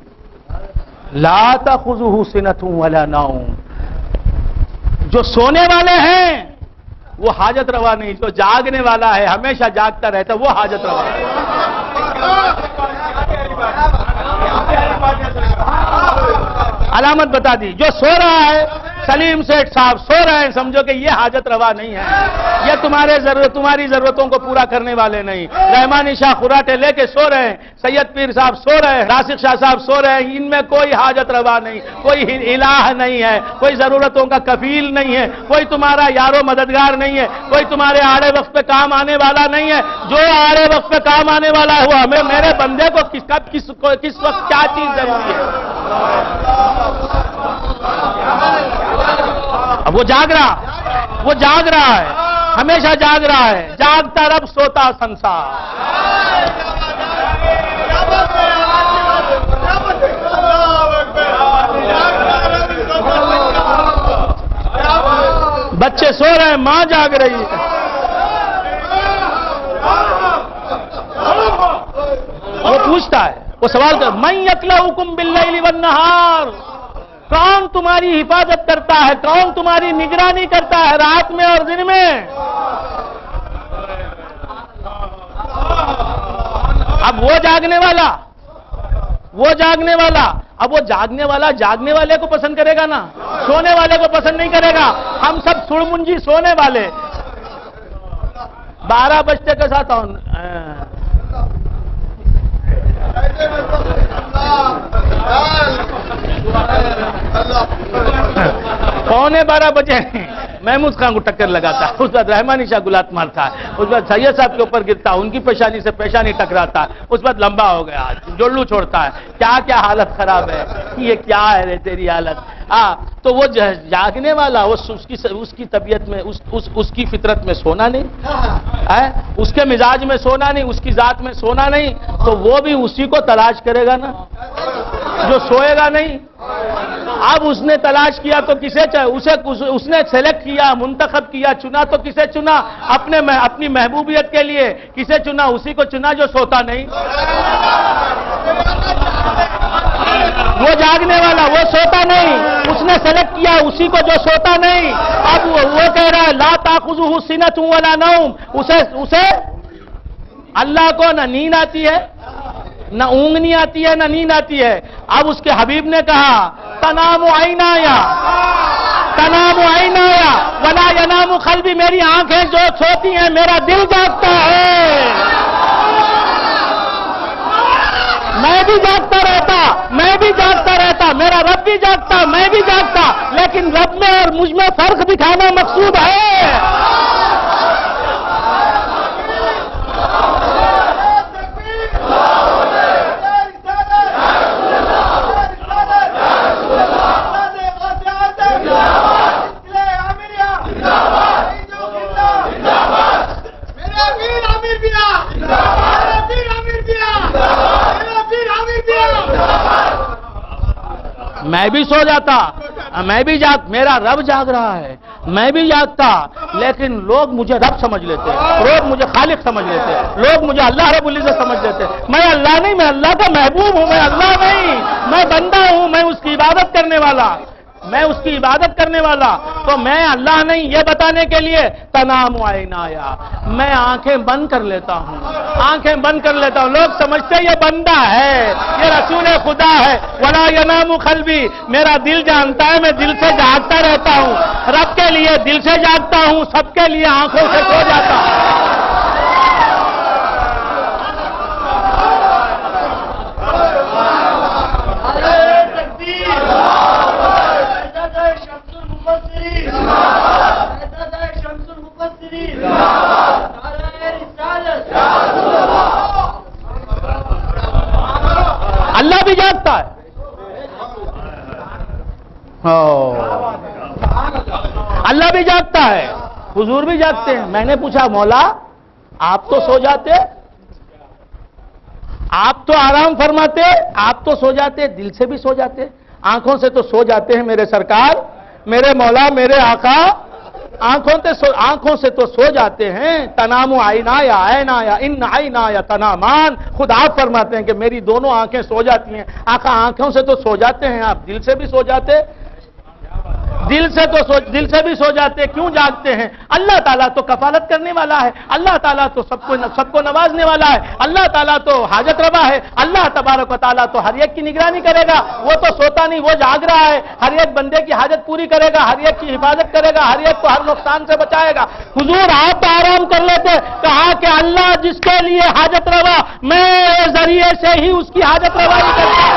لا تأخذہ سنۃ ولا نوم۔ جو سونے والے ہیں وہ حاجت روا نہیں، جو جاگنے والا ہے ہمیشہ جاگتا رہتا وہ حاجت روا ہے۔ علامت بتا دی، جو سو رہا ہے سلیم سیٹھ صاحب سو رہے ہیں، سمجھو کہ یہ حاجت روا نہیں ہے، یہ تمہاری ضرورتوں کو پورا کرنے والے نہیں۔ رحمانی شاہ خراٹے لے کے سو رہے ہیں، سید پیر صاحب سو رہے ہیں، راسخ شاہ صاحب سو رہے ہیں، ان میں کوئی حاجت روا نہیں، کوئی الہ نہیں ہے، کوئی ضرورتوں کا کفیل نہیں ہے، کوئی تمہارا یار و مددگار نہیں ہے، کوئی تمہارے آڑے وقت پہ کام آنے والا نہیں ہے۔ جو آڑے وقت پہ کام آنے والا ہے وہ ہمیں، میرے بندے کو کس وقت کیا چیز ضروری ہے۔ اب وہ جاگ رہا ہے، ہمیشہ جاگ رہا ہے، جاگتا رب سوتا سنسار۔ بچے سو رہے ہیں، ماں جاگ رہی ہے۔ وہ پوچھتا ہے، وہ سوال کر من یکلؤکم باللیل والنہار، کون تمہاری حفاظت کرتا ہے، کون تمہاری نگرانی کرتا ہے رات میں اور دن میں؟ اب وہ جاگنے والا اب وہ جاگنے والے کو پسند کرے گا نا، سونے والے کو پسند نہیں کرے گا۔ ہم سب سڑمنجی سونے والے 12 بجتے کے ساتھ پونے 12 بجے محمود خان کو ٹکر لگاتا ہے، اس بعد رحمانی شاہ گلات مارتا ہے، اس بعد سید صاحب کے اوپر گرتا ہے، ان کی پیشانی سے پیشانی ٹکراتا ہے، اس بعد لمبا ہو گیا، جولو چھوڑتا ہے۔ کیا حالت خراب ہے، یہ کیا ہے رے تیری حالت۔ تو وہ جاگنے والا، اس کی طبیعت میں، اس کی فطرت میں سونا نہیں، اس کے مزاج میں سونا نہیں، اس کی ذات میں سونا نہیں، تو وہ بھی اسی کو تلاش کرے گا نا جو سوئے گا نہیں۔ اب اس نے تلاش کیا تو کسے اس نے سلیکٹ کیا، منتخب کیا، چنا تو کسے چنا؟ اپنی محبوبیت کے لیے کسے چنا؟ اسی کو چنا جو سوتا نہیں۔ وہ جاگنے والا، وہ سوتا نہیں، اس نے سلیکٹ کیا اسی کو جو سوتا نہیں۔ اب وہ کہہ رہا ہے لا تاخذہ سنۃ ولا نوم، اسے اللہ کو نہ نیند آتی ہے، نہ اونگنی آتی ہے، نہ نیند آتی ہے۔ اب اس کے حبیب نے کہا تنام عینایا ولا ینام قلبی، میری آنکھیں جو سوتی ہیں میرا دل جاگتا ہے۔ میں بھی جاگتا رہتا، میرا رب بھی جاگتا، میں بھی جاگتا، لیکن رب میں اور مجھ میں فرق دکھانا مقصود ہے۔ میں بھی سو جاتا، میرا رب جاگ رہا ہے، میں بھی جاگتا، لیکن لوگ مجھے رب سمجھ لیتے، لوگ مجھے خالق سمجھ لیتے، لوگ مجھے اللہ رب العزت سمجھ لیتے۔ میں اللہ نہیں، میں اللہ کا محبوب ہوں، میں اللہ نہیں، میں بندہ ہوں، میں اس کی عبادت کرنے والا، تو میں اللہ نہیں، یہ بتانے کے لیے تنام عینایا، میں آنکھیں بند کر لیتا ہوں، لوگ سمجھتے یہ بندہ ہے، یہ رسول خدا ہے۔ ولا ینام قلبی، میرا دل جانتا ہے میں دل سے جاگتا رہتا ہوں، رب کے لیے دل سے جاگتا ہوں، سب کے لیے آنکھوں سے سو جاتا ہوں۔ اللہ بھی جاگتا ہے، اللہ بھی جاگتا ہے، حضور بھی جاگتے ہیں۔ میں نے پوچھا مولا آپ تو سو جاتے، آپ تو آرام فرماتے، آپ تو سو جاتے، دل سے بھی سو جاتے، آنکھوں سے تو سو جاتے ہیں میرے سرکار، میرے مولا، میرے آقا، آنکھوں سے تو سو جاتے ہیں۔ تنام عینایا ان عینایا تنامان، خود آپ فرماتے ہیں کہ میری دونوں آنکھیں سو جاتی ہیں۔ آقا آنکھوں سے تو سو جاتے ہیں، آپ دل سے بھی سو جاتے، دل سے بھی سو جاتے، کیوں جاگتے ہیں؟ اللہ تعالیٰ تو کفالت کرنے والا ہے، اللہ تعالیٰ تو سب کو نوازنے والا ہے، اللہ تعالیٰ تو حاجت روا ہے، اللہ تبارک و تعالیٰ تو ہر ایک کی نگرانی کرے گا، وہ تو سوتا نہیں، وہ جاگ رہا ہے، ہر ایک بندے کی حاجت پوری کرے گا، ہر ایک کی حفاظت کرے گا، ہر ایک کو ہر نقصان سے بچائے گا۔ حضور آپ آرام کر لیتے، کہا کہ اللہ جس کے لیے حاجت روا، میں ذریعے سے ہی اس کی حاجت روائی کرتا ہوں۔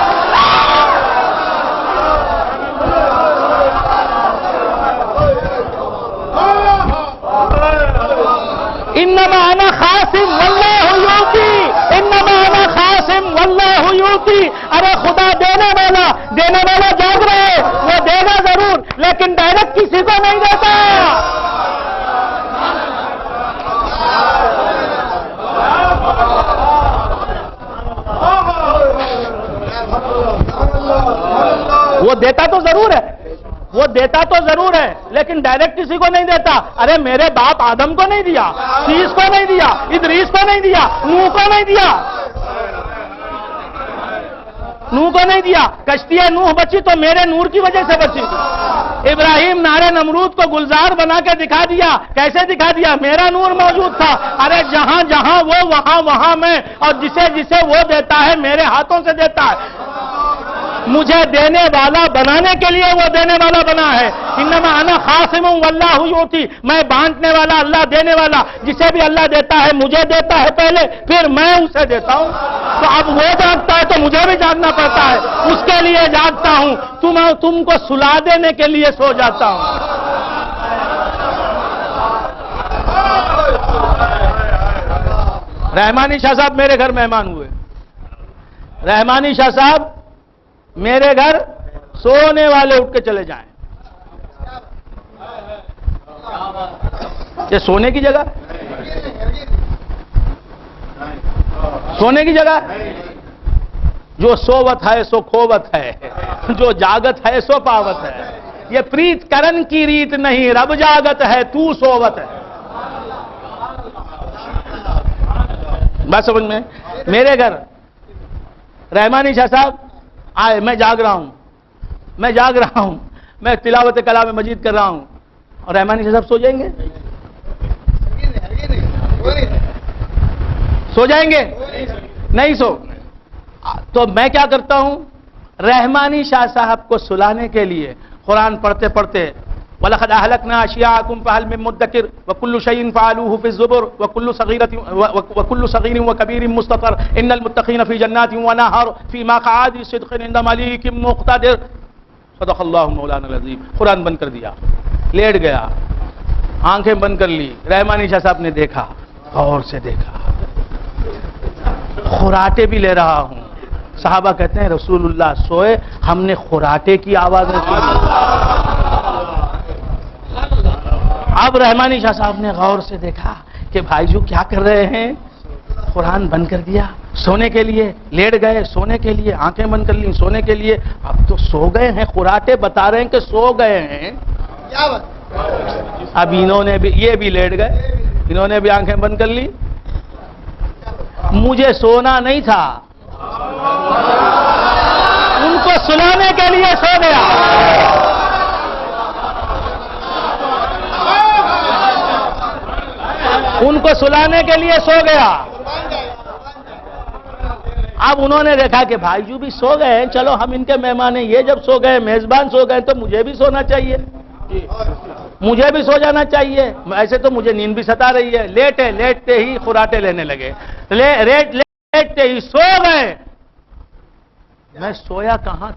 انما انا خاصم واللہ یعطی، انما انا خاصم واللہ یعطی۔ ارے خدا دینے والا جاگ رہے، وہ دے گا ضرور، لیکن ڈائریکٹ کسی کو نہیں دیتا۔ وہ دیتا تو ضرور ہے، لیکن ڈائریکٹ کسی کو نہیں دیتا۔ ارے میرے باپ آدم کو نہیں دیا، شیس کو نہیں دیا، ادریس کو نہیں دیا، نوح کو نہیں دیا۔ کشتی نوح بچی تو میرے نور کی وجہ سے بچی۔ ابراہیم نارے نمرود کو گلزار بنا کے دکھا دیا، کیسے دکھا دیا؟ میرا نور موجود تھا۔ ارے جہاں جہاں وہ، وہاں میں، اور جسے وہ دیتا ہے میرے ہاتھوں سے دیتا ہے۔ مجھے دینے والا بنانے کے لیے وہ دینے والا بنا ہے۔ انما انا خاصم واللہ یعطی، میں بانٹنے والا، اللہ دینے والا، جسے بھی اللہ دیتا ہے مجھے دیتا ہے پہلے، پھر میں اسے دیتا ہوں۔ تو اب وہ جاگتا ہے تو مجھے بھی جاگنا پڑتا ہے، اس کے لیے جاگتا ہوں، تم کو سلا دینے کے لیے سو جاتا ہوں۔ رحمانی شاہ صاحب میرے گھر مہمان ہوئے، رحمانی شاہ صاحب میرے گھر سونے والے اٹھ کے چلے جائیں۔ یہ سونے کی جگہ، سونے کی جگہ، جو سووت ہے سو کھووت ہے، جو جاگت ہے سو پاوت ہے۔ یہ پریت کرن کی ریت نہیں، رب جاگت ہے تو سووت ہے۔ بات سمجھ میں؟ میرے گھر رحمانی شاہ صاحب آئے، میں جاگ رہا ہوں، میں تلاوت کلام مجید کر رہا ہوں، اور رحمانی صاحب سو جائیں گے؟ سو جائیں گے؟ نہیں سو۔ تو میں کیا کرتا ہوں؟ رحمانی شاہ صاحب کو سلانے کے لیے قرآن پڑھتے پڑھتے وَلَقَدْ أَهْلَكْنَا أَشْيَاعَكُمْ فَهَلْ مِن مُدَّكِرٍ وَكُلُّ شَيْءٍ فَعَلُوهُ فِي الزُّبُرِ وَكُلُّ صَغِيرٍ وَكَبِيرٍ مُسْتَطَرٍ إِنَّ الْمُتَّقِينَ فِي جَنَّاتٍ وَنَهَرٍ فِي مَقْعَدِ صِدْقٍ عِندَ مَلِيكٍ مُقْتَدِرٍ۔ صدق اللہ مولانا العظیم۔ قرآن بند کر دیا، لیٹ گیا، آنکھیں بند کر لی۔ رحمانی شاہ صاحب نے دیکھا، غور سے دیکھا، خراٹے بھی لے رہا ہوں۔ صحابہ کہتے ہیں رسول اللہ سوئے، ہم نے خراٹے کی آوازیں سنی۔ اب رحمانی شاہ صاحب نے غور سے دیکھا کہ بھائی جو کیا کر رہے ہیں؟ قرآن بند کر دیا، سونے کے لیے لیٹ گئے، سونے کے لیے آنکھیں بند کر لی، سونے کے لیے۔ اب تو سو گئے ہیں، خراٹے بتا رہے ہیں کہ سو گئے ہیں۔ اب انہوں نے بھی، یہ بھی لیٹ گئے، انہوں نے بھی آنکھیں بند کر لی۔ مجھے سونا نہیں تھا، ان کو سلانے کے لیے سو گیا۔ ان کو سلانے کے لیے سو گیا۔ اب انہوں نے دیکھا کہ بھائی جو بھی سو گئے ہیں، چلو ہم ان کے مہمان ہیں، یہ جب سو گئے، میزبان سو گئے، تو مجھے بھی سونا چاہیے، مجھے بھی سو جانا چاہیے۔ ایسے تو مجھے نیند بھی ستا رہی ہے۔ لیٹتے ہی خراٹے لینے لگے، لیٹتے ہی سو گئے۔ میں سویا کہاں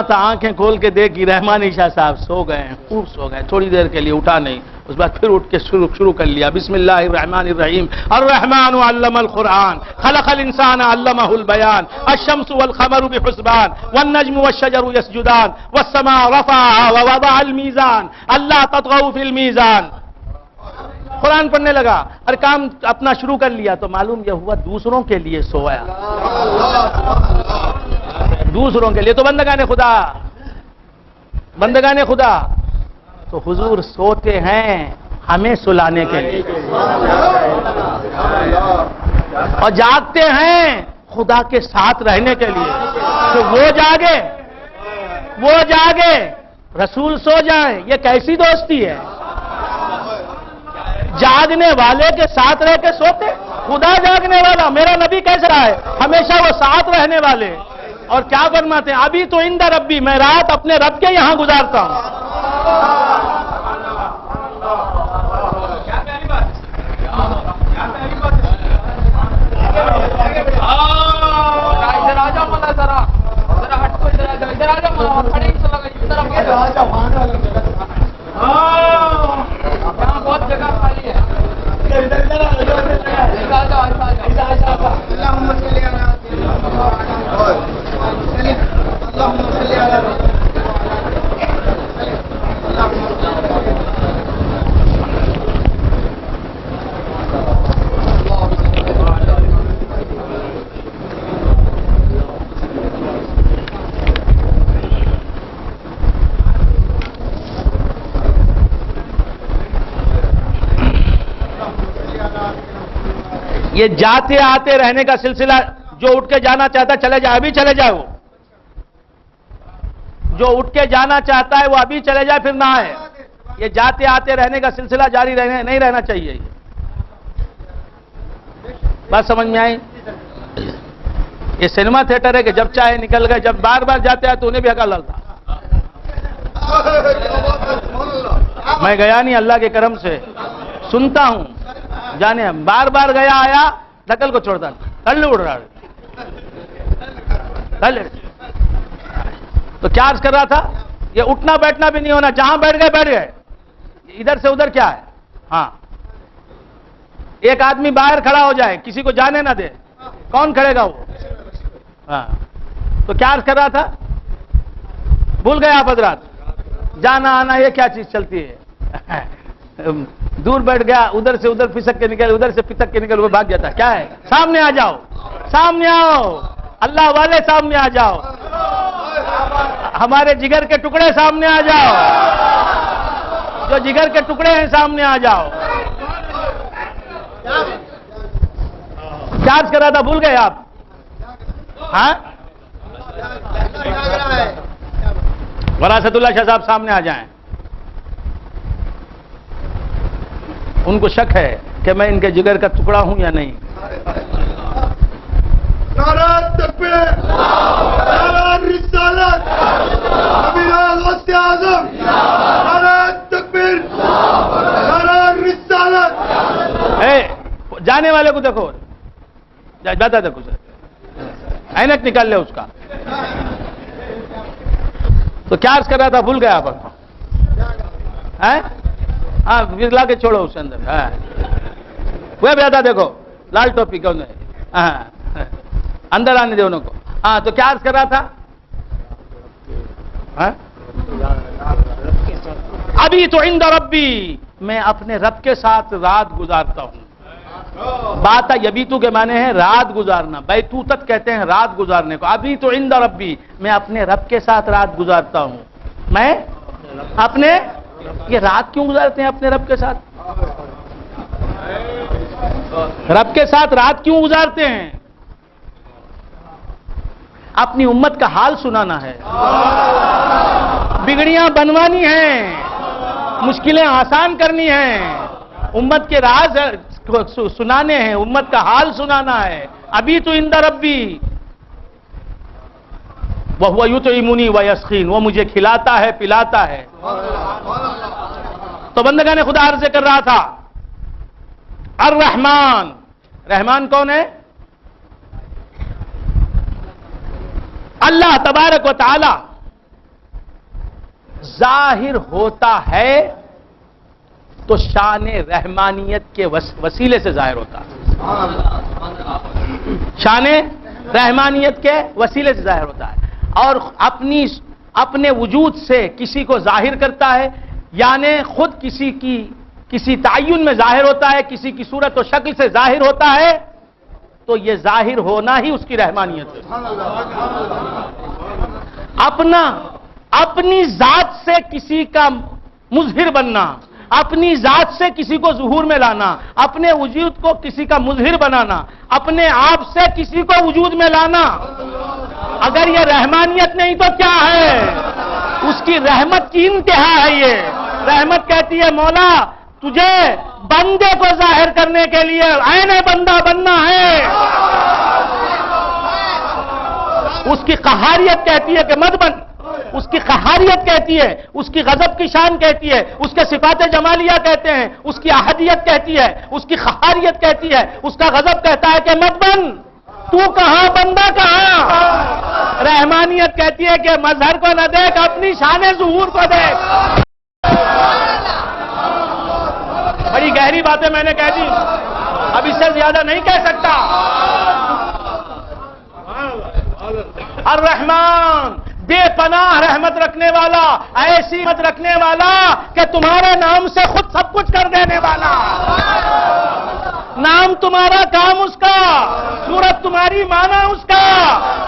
تھا؟ آنکھیں کھول کے دیکھی، رحمانی شاہ صاحب سو گئے ہیں، خوب سو گئے، تھوڑی دیر کے لیے اٹھا نہیں، اس بعد پھر اٹھ کے شروع کر لیا، بسم اللہ الرحمن الرحیم، الرحمن علم القرآن خلق الانسان علمہ البیان، الشمس والقمر بحسبان، والنجم والشجر یسجدان، والسماء رفعها ووضع المیزان، اللہ تطغوا فی المیزان۔ قرآن پڑھنے لگا اور کام اپنا شروع کر لیا، تو معلوم یہ ہوا دوسروں کے لیے سویا، دوسروں کے لیے۔ تو بندگان خدا تو حضور سوتے ہیں ہمیں سلانے کے لیے، اور جاگتے ہیں خدا کے ساتھ رہنے کے لیے۔ تو وہ جاگے وہ جاگے رسول سو جائیں، یہ کیسی دوستی ہے؟ جاگنے والے کے ساتھ رہ کے سوتے؟ خدا جاگنے والا، میرا نبی کیسے رہا ہے؟ ہمیشہ وہ ساتھ رہنے والے. اور کیا فرماتے ہیں؟ ابھی تو عند ربی، میں رات اپنے رب کے یہاں گزارتا ہوں. بہت جگہ خالی ہے. یہ جاتے آتے رہنے کا سلسلہ، جو اٹھ کے جانا چاہتا ہے چلے جائے، ابھی چلے جائے. وہ جو اٹھ کے جانا چاہتا ہے وہ ابھی چلے جائے، پھر نہ آئے. یہ جاتے آتے رہنے کا سلسلہ جاری نہیں رہنا چاہیے. بات سمجھ میں آئی؟ یہ سنیما تھیٹر ہے کہ جب چاہے نکل گئے، جب بار بار جاتے آئے تو انہیں بھی حق ڈالتا. میں گیا نہیں، اللہ کے کرم سے سنتا ہوں. جانے بار بار گیا آیا، نقل کو چھوڑتا کل اڑ رہا. تو کیا عرض کر رہا تھا؟ یہ اٹھنا بیٹھنا بھی نہیں ہونا، جہاں بیٹھ گئے. ادھر سے ادھر کیا ہے؟ ہاں، ایک آدمی باہر کھڑا ہو جائے، کسی کو جانے نہ دے، کون کھڑے گا وہ؟ ہاں. تو کیا عرض کر رہا تھا؟ بھول گئے آپ حضرات. جانا آنا یہ کیا چیز چلتی ہے؟ دور بیٹھ گیا، ادھر سے ادھر پھسک کے نکل، ادھر سے پھسک کے نکل، وہ بھاگ جاتا. کیا ہے؟ سامنے آ جاؤ، سامنے آؤ، اللہ والے سامنے آ جاؤ، ہمارے جگر کے ٹکڑے سامنے آ جاؤ، جو جگر کے ٹکڑے ہیں سامنے آ جاؤ. کیا کر رہا تھا؟ بھول گئے آپ؟ ہاں، وراثت اللہ شاہ صاحب سامنے آ جائیں. ان کو شک ہے کہ میں ان کے جگر کا ٹکڑا ہوں یا نہیں. نعرہ تکبیر، نعرہ رسالت، امیر غوث اعظم، نعرہ تکبیر، نعرہ رسالت. جانے والے کو دیکھو، جاتا دیکھو سر، اینک نکال لے اس کا. تو کیا عرض کر رہا تھا؟ بھول گیا آپ؟ ہاں، لا کے چھوڑو اس اندر. ہاں، وہ بھی آتا دیکھو، لال ٹوپی کون ہے؟ ہاں، اندر آنے دے انہوں کو. ہاں، تو کیا عرض کر رہا تھا؟ ابھی تو عند ربی، میں اپنے رب کے ساتھ رات گزارتا ہوں. بات یبیتو کے معنی ہے رات گزارنا، بیتوتت کہتے ہیں رات گزارنے کو. ابھی تو عند ربی، میں اپنے رب کے ساتھ رات گزارتا ہوں. میں اپنے، یہ رات کیوں گزارتے ہیں اپنے رب کے ساتھ؟ رب کے ساتھ رات کیوں گزارتے ہیں؟ اپنی امت کا حال سنانا ہے، بگڑیاں بنوانی ہیں، مشکلیں آسان کرنی ہیں، امت کے راز سنانے ہیں، امت کا حال سنانا ہے. ابھی تو عند ربی وَهُوَ يُطْعِمُنِي وَيَسْقِينِ، وہ مجھے کھلاتا ہے پلاتا ہے. تو بندگان خدا عرض کر رہا تھا، الرحمن، رحمان کون ہے؟ اللہ تبارک و تعالی ظاہر ہوتا ہے تو شان رحمانیت کے وسیلے سے ظاہر ہوتا ہے. شان رحمانیت کے وسیلے سے ظاہر ہوتا ہے، اور اپنے وجود سے کسی کو ظاہر کرتا ہے، یعنی خود کسی تعین میں ظاہر ہوتا ہے، کسی کی صورت و شکل سے ظاہر ہوتا ہے، تو یہ ظاہر ہونا ہی اس کی رحمانیت ہے. اپنی ذات سے کسی کا مظہر بننا، اپنی ذات سے کسی کو ظہور میں لانا، اپنے وجود کو کسی کا مظہر بنانا، اپنے آپ سے کسی کو وجود میں لانا، اگر یہ رحمانیت نہیں تو کیا ہے؟ اس کی رحمت کی انتہا ہے یہ. رحمت کہتی ہے مولا تجھے بندے کو ظاہر کرنے کے لیے عین بندہ بننا ہے. اس کی قہاریت کہتی ہے کہ مت بن. اس کی قہاریت کہتی ہے, اس کی غضب کی شان کہتی ہے, اس کے صفات جمالیہ کہتے ہیں, اس کی احدیت کہتی ہے, اس کی قہاریت کہتی ہے, اس کا غضب کہتا ہے کہ مت بن. تو کہاں بندہ کہاں. رحمانیت کہتی ہے کہ مظہر کو نہ دیکھ, اپنی شان ظہور کو دیکھ. بڑی گہری باتیں میں نے کہہ دی, اب اس سے زیادہ نہیں کہہ سکتا. الرحمن بے پناہ رحمت رکھنے والا, ایسی رحمت رکھنے والا کہ تمہارے نام سے خود سب کچھ کر دینے والا. نام تمہارا, کام اس کا, صورت تمہاری, معنی اس کا,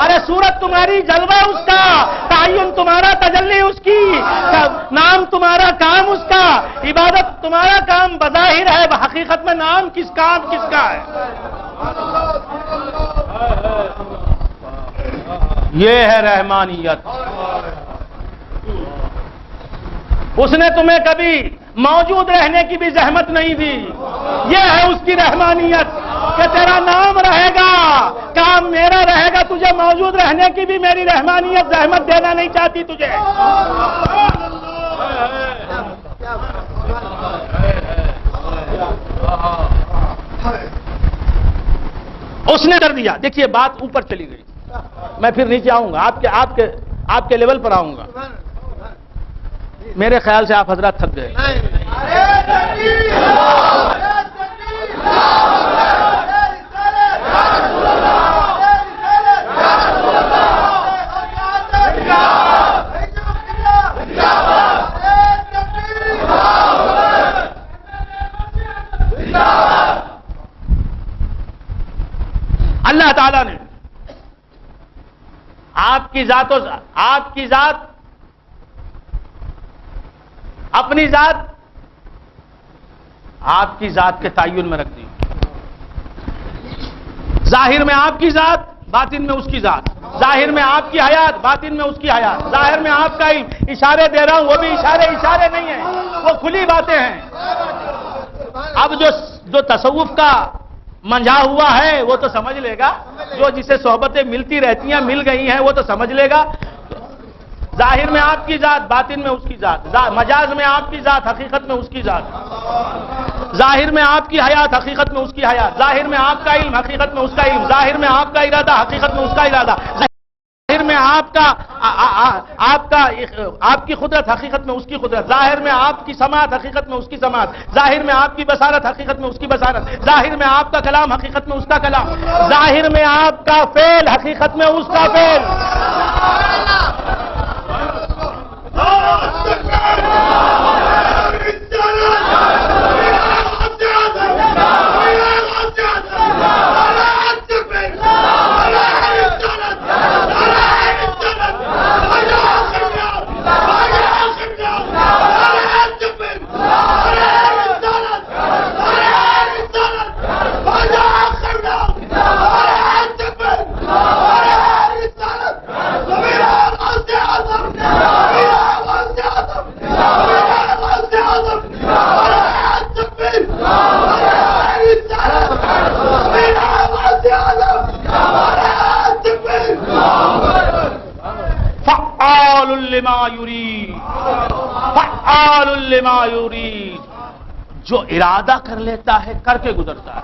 ارے صورت تمہاری, جلوہ اس کا, تعین تمہارا, تجلی اس کی, نام تمہارا, کام اس کا, عبادت تمہارا, کام بظاہر ہے, حقیقت میں نام کس کام کس کا ہے. یہ ہے رحمانیت. اس نے تمہیں کبھی موجود رہنے کی بھی زحمت نہیں دی. یہ ہے اس کی رحمانیت کہ تیرا نام رہے گا, کام میرا رہے گا, تجھے موجود رہنے کی بھی میری رحمانیت زحمت دینا نہیں چاہتی تجھے. اس نے کر دیا. دیکھیے بات اوپر چلی گئی, میں پھر نیچے آؤں گا, آپ کے لیول پر آؤں گا. میرے خیال سے آپ حضرات تھک گئے. اللہ تعالیٰ نے آپ کی ذات اپنی ذات آپ کی ذات کے تعین میں رکھ دی. ظاہر میں آپ کی ذات, باطن میں اس کی ذات. ظاہر میں آپ کی حیات, باطن میں اس کی حیات. ظاہر میں آپ کا علم, اشارے دے رہا ہوں, وہ بھی اشارے نہیں ہیں, وہ کھلی باتیں ہیں. اب جو تصوف کا منجھا ہوا ہے وہ تو سمجھ لے گا, جو جسے صحبتیں ملتی رہتی ہیں, مل گئی ہیں, وہ تو سمجھ لے گا. ظاہر میں آپ کی ذات, باطن میں اس کی ذات. مجاز میں آپ کی ذات, حقیقت میں اس کی ذات. ظاہر میں آپ کی حیات, حقیقت میں اس کی حیات. ظاہر میں آپ کا علم, حقیقت میں اس کا علم. ظاہر میں آپ کا ارادہ, حقیقت میں اس کا ارادہ. ظاہر میں آپ کی قدرت, حقیقت میں اس کی قدرت. ظاہر میں آپ کی سماعت, حقیقت میں اس کی سماعت. ظاہر میں آپ کی بصارت, حقیقت میں اس کی بصارت. ظاہر میں آپ کا کلام, حقیقت میں اس کا کلام. ظاہر میں آپ کا فعل, حقیقت میں اس کا فعل. فعال لما یرید. جو ارادہ کر لیتا ہے کر کے گزرتا ہے.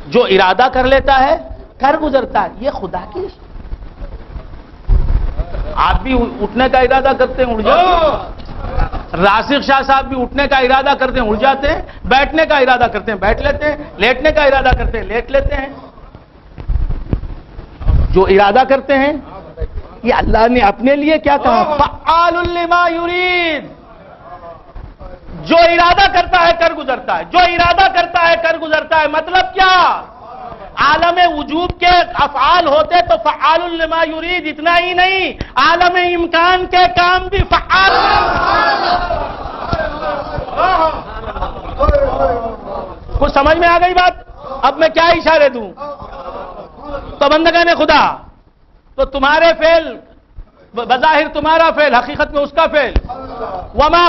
جو ارادہ کر لیتا ہے کر گزرتا ہے. یہ خدا کی. آپ بھی اٹھنے کا ارادہ کرتے ہیں, اٹھ جاتے ہیں. راسخ شاہ صاحب بھی اٹھنے کا ارادہ کرتے ہیں, اٹھ جاتے ہیں. بیٹھنے کا ارادہ کرتے ہیں, بیٹھ لیتے ہیں. لیٹنے کا ارادہ کرتے ہیں, لیٹ لیتے ہیں. جو ارادہ کرتے ہیں, یہ اللہ نے اپنے لیے کیا کہا, فعال لما یرید. جو ارادہ کرتا ہے کر گزرتا ہے. جو ارادہ کرتا ہے کر گزرتا ہے. مطلب کیا, عالم وجوب کے افعال ہوتے تو فعال لما یرید. اتنا ہی نہیں, عالم امکان کے کام بھی فعال. کچھ سمجھ میں آ گئی بات؟ اب میں کیا اشارے دوں؟ تو بندگان خدا, تو تمہارے فعل بظاہر تمہارا فعل، حقیقت میں اس کا فعل. وما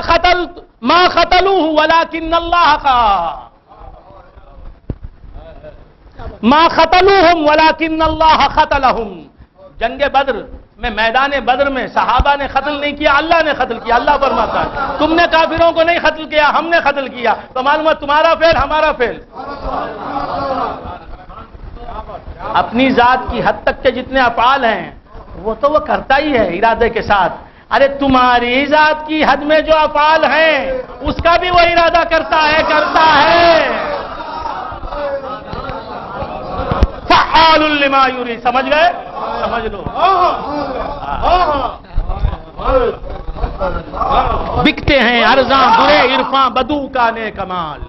ما قتلوه ولكن اللہ کا، ما قتلوهم ولكن اللہ قتلهم. جنگ بدر میں، میدان بدر میں صحابہ نے قتل نہیں کیا، اللہ نے قتل کیا. اللہ فرماتا ہے تم نے کافروں کو نہیں قتل کیا، ہم نے قتل کیا. تو معلوم ہے تمہارا فعل ہمارا فعل. اپنی ذات کی حد تک کے جتنے افعال ہیں وہ تو وہ کرتا ہی ہے ارادے کے ساتھ. ارے تمہاری ذات کی حد میں جو افعال ہیں اس کا بھی وہ ارادہ کرتا ہے. فعال لما یرید. سمجھ گئے؟ سمجھ لو. بکتے ہیں ارزاں برے عرفاں بدو کا نے کمال.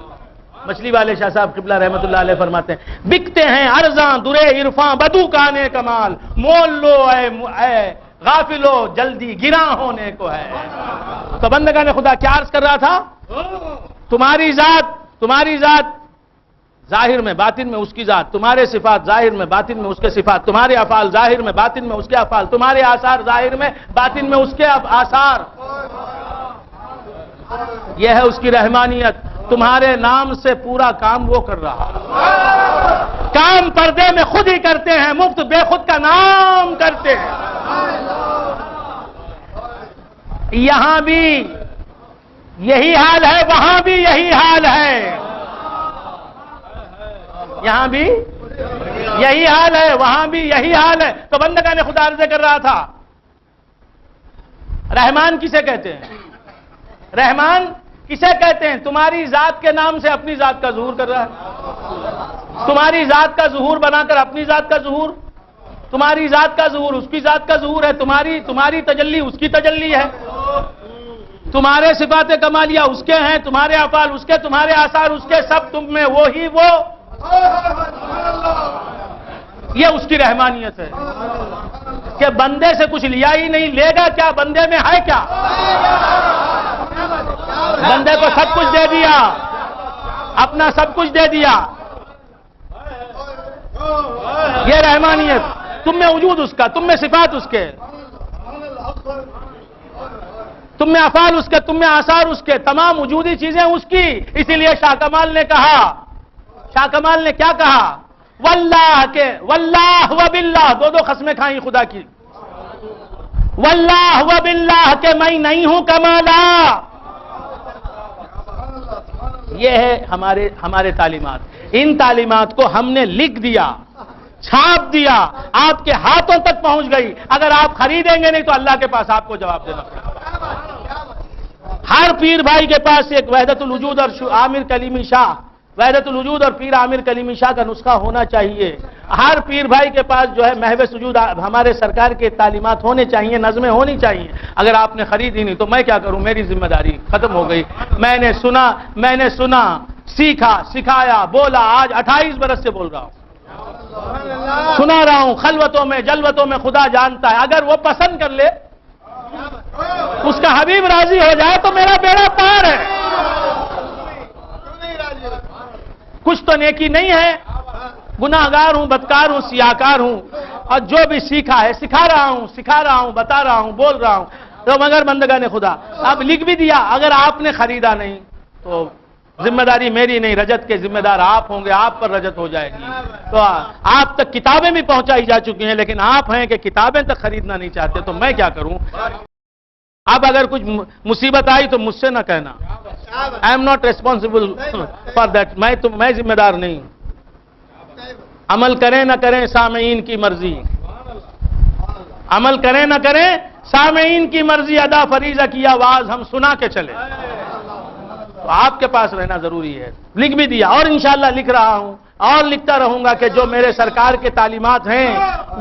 مچھلی والے شاہ صاحب قبلہ رحمت اللہ علیہ فرماتے ہیں بکتے ہیں ارزاں درے عرفاں بدو کا نے کمال. مول لو اے غافلو جلدی گراں ہونے کو ہے. تو بندگان خدا کیا عرض کر رہا تھا؟ تمہاری ذات ظاہر میں باطن میں اس کی ذات، تمہارے صفات ظاہر میں باطن میں اس کے صفات، تمہارے افعال ظاہر میں باطن میں اس کے افعال، تمہارے آثار ظاہر میں باطن میں اس کے آثار. یہ ہے اس کی رحمانیت. تمہارے نام سے پورا کام وہ کر رہا. کام پردے میں خود ہی کرتے ہیں، مفت بے خود کا نام کرتے ہیں. یہاں بھی یہی حال ہے، وہاں بھی یہی حال ہے. یہاں بھی یہی حال ہے، وہاں بھی یہی حال ہے. تو بندگان خدا عرض کر رہا تھا رحمان کسے کہتے ہیں؟ رحمان کسے کہتے ہیں؟ تمہاری ذات کے نام سے اپنی ذات کا ظہور کر رہا ہے. تمہاری ذات کا ظہور بنا کر اپنی ذات کا ظہور. تمہاری ذات کا ظہور اس کی ذات کا ظہور ہے. تمہاری تجلی اس کی تجلی ہے. تمہارے صفات کمالیہ اس کے ہیں، تمہارے افعال اس کے، تمہارے آثار اس کے، سب تم میں وہی وہ. یہ اس کی رحمانیت ہے کہ بندے سے کچھ لیا ہی نہیں. لے گا کیا؟ بندے میں ہے کیا؟ بندے کو سب کچھ دے دیا، اپنا سب کچھ دے دیا. یہ رحمانیت. تم میں وجود اس کا، تم میں صفات اس کے، تم میں افعال اس کے، تم میں آثار اس کے، تمام وجودی چیزیں اس کی. اسی لیے شاہ کمال نے کیا کہا؟ واللہ و باللہ. دو قسمیں کھائیں خدا کی. واللہ و باللہ کہ میں نہیں ہوں کمالا. یہ ہے ہمارے تعلیمات. ان تعلیمات کو ہم نے لکھ دیا، چھاپ دیا، آپ کے ہاتھوں تک پہنچ گئی. اگر آپ خریدیں گے نہیں تو اللہ کے پاس آپ کو جواب دینا پڑے گا. ہر پیر بھائی کے پاس ایک وحدت الوجود اور عامر کلیمی شاہ، وحدت الوجود اور پیر عامر کلیمی شاہ کا نسخہ ہونا چاہیے. ہر پیر بھائی کے پاس جو ہے محو سجود ہمارے سرکار کے تعلیمات ہونے چاہیے، نظمیں ہونی چاہیے. اگر آپ نے خریدی نہیں تو میں کیا کروں؟ میری ذمہ داری ختم ہو گئی. میں نے سنا سیکھا، سکھایا، بولا. آج 28 برس سے بول رہا ہوں، سنا رہا ہوں. خلوتوں میں جلوتوں میں خدا جانتا ہے. اگر وہ پسند کر لے، اس کا حبیب راضی ہو جائے تو میرا بیڑا پار ہے. کچھ تو نیکی نہیں ہے. گناہگار ہوں، بدکار ہوں، سیاکار ہوں، اور جو بھی سیکھا ہے سکھا رہا ہوں، بتا رہا ہوں، بول رہا ہوں. تو مگر بندگان خدا اب لکھ بھی دیا. اگر آپ نے خریدا نہیں تو ذمہ داری میری نہیں، رجت کے ذمہ دار آپ ہوں گے. آپ پر رجت ہو جائے گی. تو آپ تک کتابیں بھی پہنچائی جا چکی ہیں، لیکن آپ ہیں کہ کتابیں تک خریدنا نہیں چاہتے. تو میں کیا کروں؟ اب اگر کچھ مصیبت آئی تو مجھ سے نہ کہنا. I am not responsible for that. میں ذمہ دار نہیں. عمل کریں نہ کریں سامعین کی مرضی. عمل کریں نہ کریں سامعین کی مرضی. ادا فریضہ کی آواز ہم سنا کے چلے. تو آپ کے پاس رہنا ضروری ہے. لکھ بھی دیا اور انشاءاللہ لکھ رہا ہوں اور لکھتا رہوں گا کہ جو میرے سرکار کے تعلیمات ہیں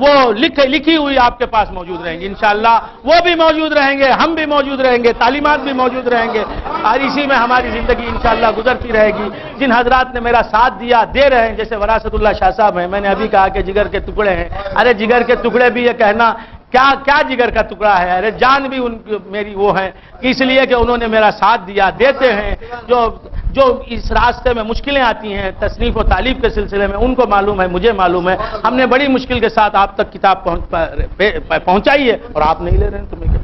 وہ لکھی ہوئی آپ کے پاس موجود رہیں گی. انشاءاللہ وہ بھی موجود رہیں گے، ہم بھی موجود رہیں گے، تعلیمات بھی موجود رہیں گے. اور اسی میں ہماری زندگی انشاءاللہ گزرتی رہے گی. جن حضرات نے میرا ساتھ دیا، دے رہے ہیں، جیسے وراثت اللہ شاہ صاحب ہیں. میں نے ابھی کہا کہ جگر کے ٹکڑے ہیں. ارے جگر کے ٹکڑے بھی یہ کہنا کیا جگر کا ٹکڑا ہے. ارے جان بھی ان کی میری وہ ہے، اس لیے کہ انہوں نے میرا ساتھ دیا، دیتے ہیں. جو جو اس راستے میں مشکلیں آتی ہیں تصنیف و تعلیف کے سلسلے میں، ان کو معلوم ہے، مجھے معلوم ہے، ہم نے بڑی مشکل کے ساتھ آپ تک کتاب پہنچائی ہے اور آپ نہیں لے رہے ہیں، تمہیں کیا؟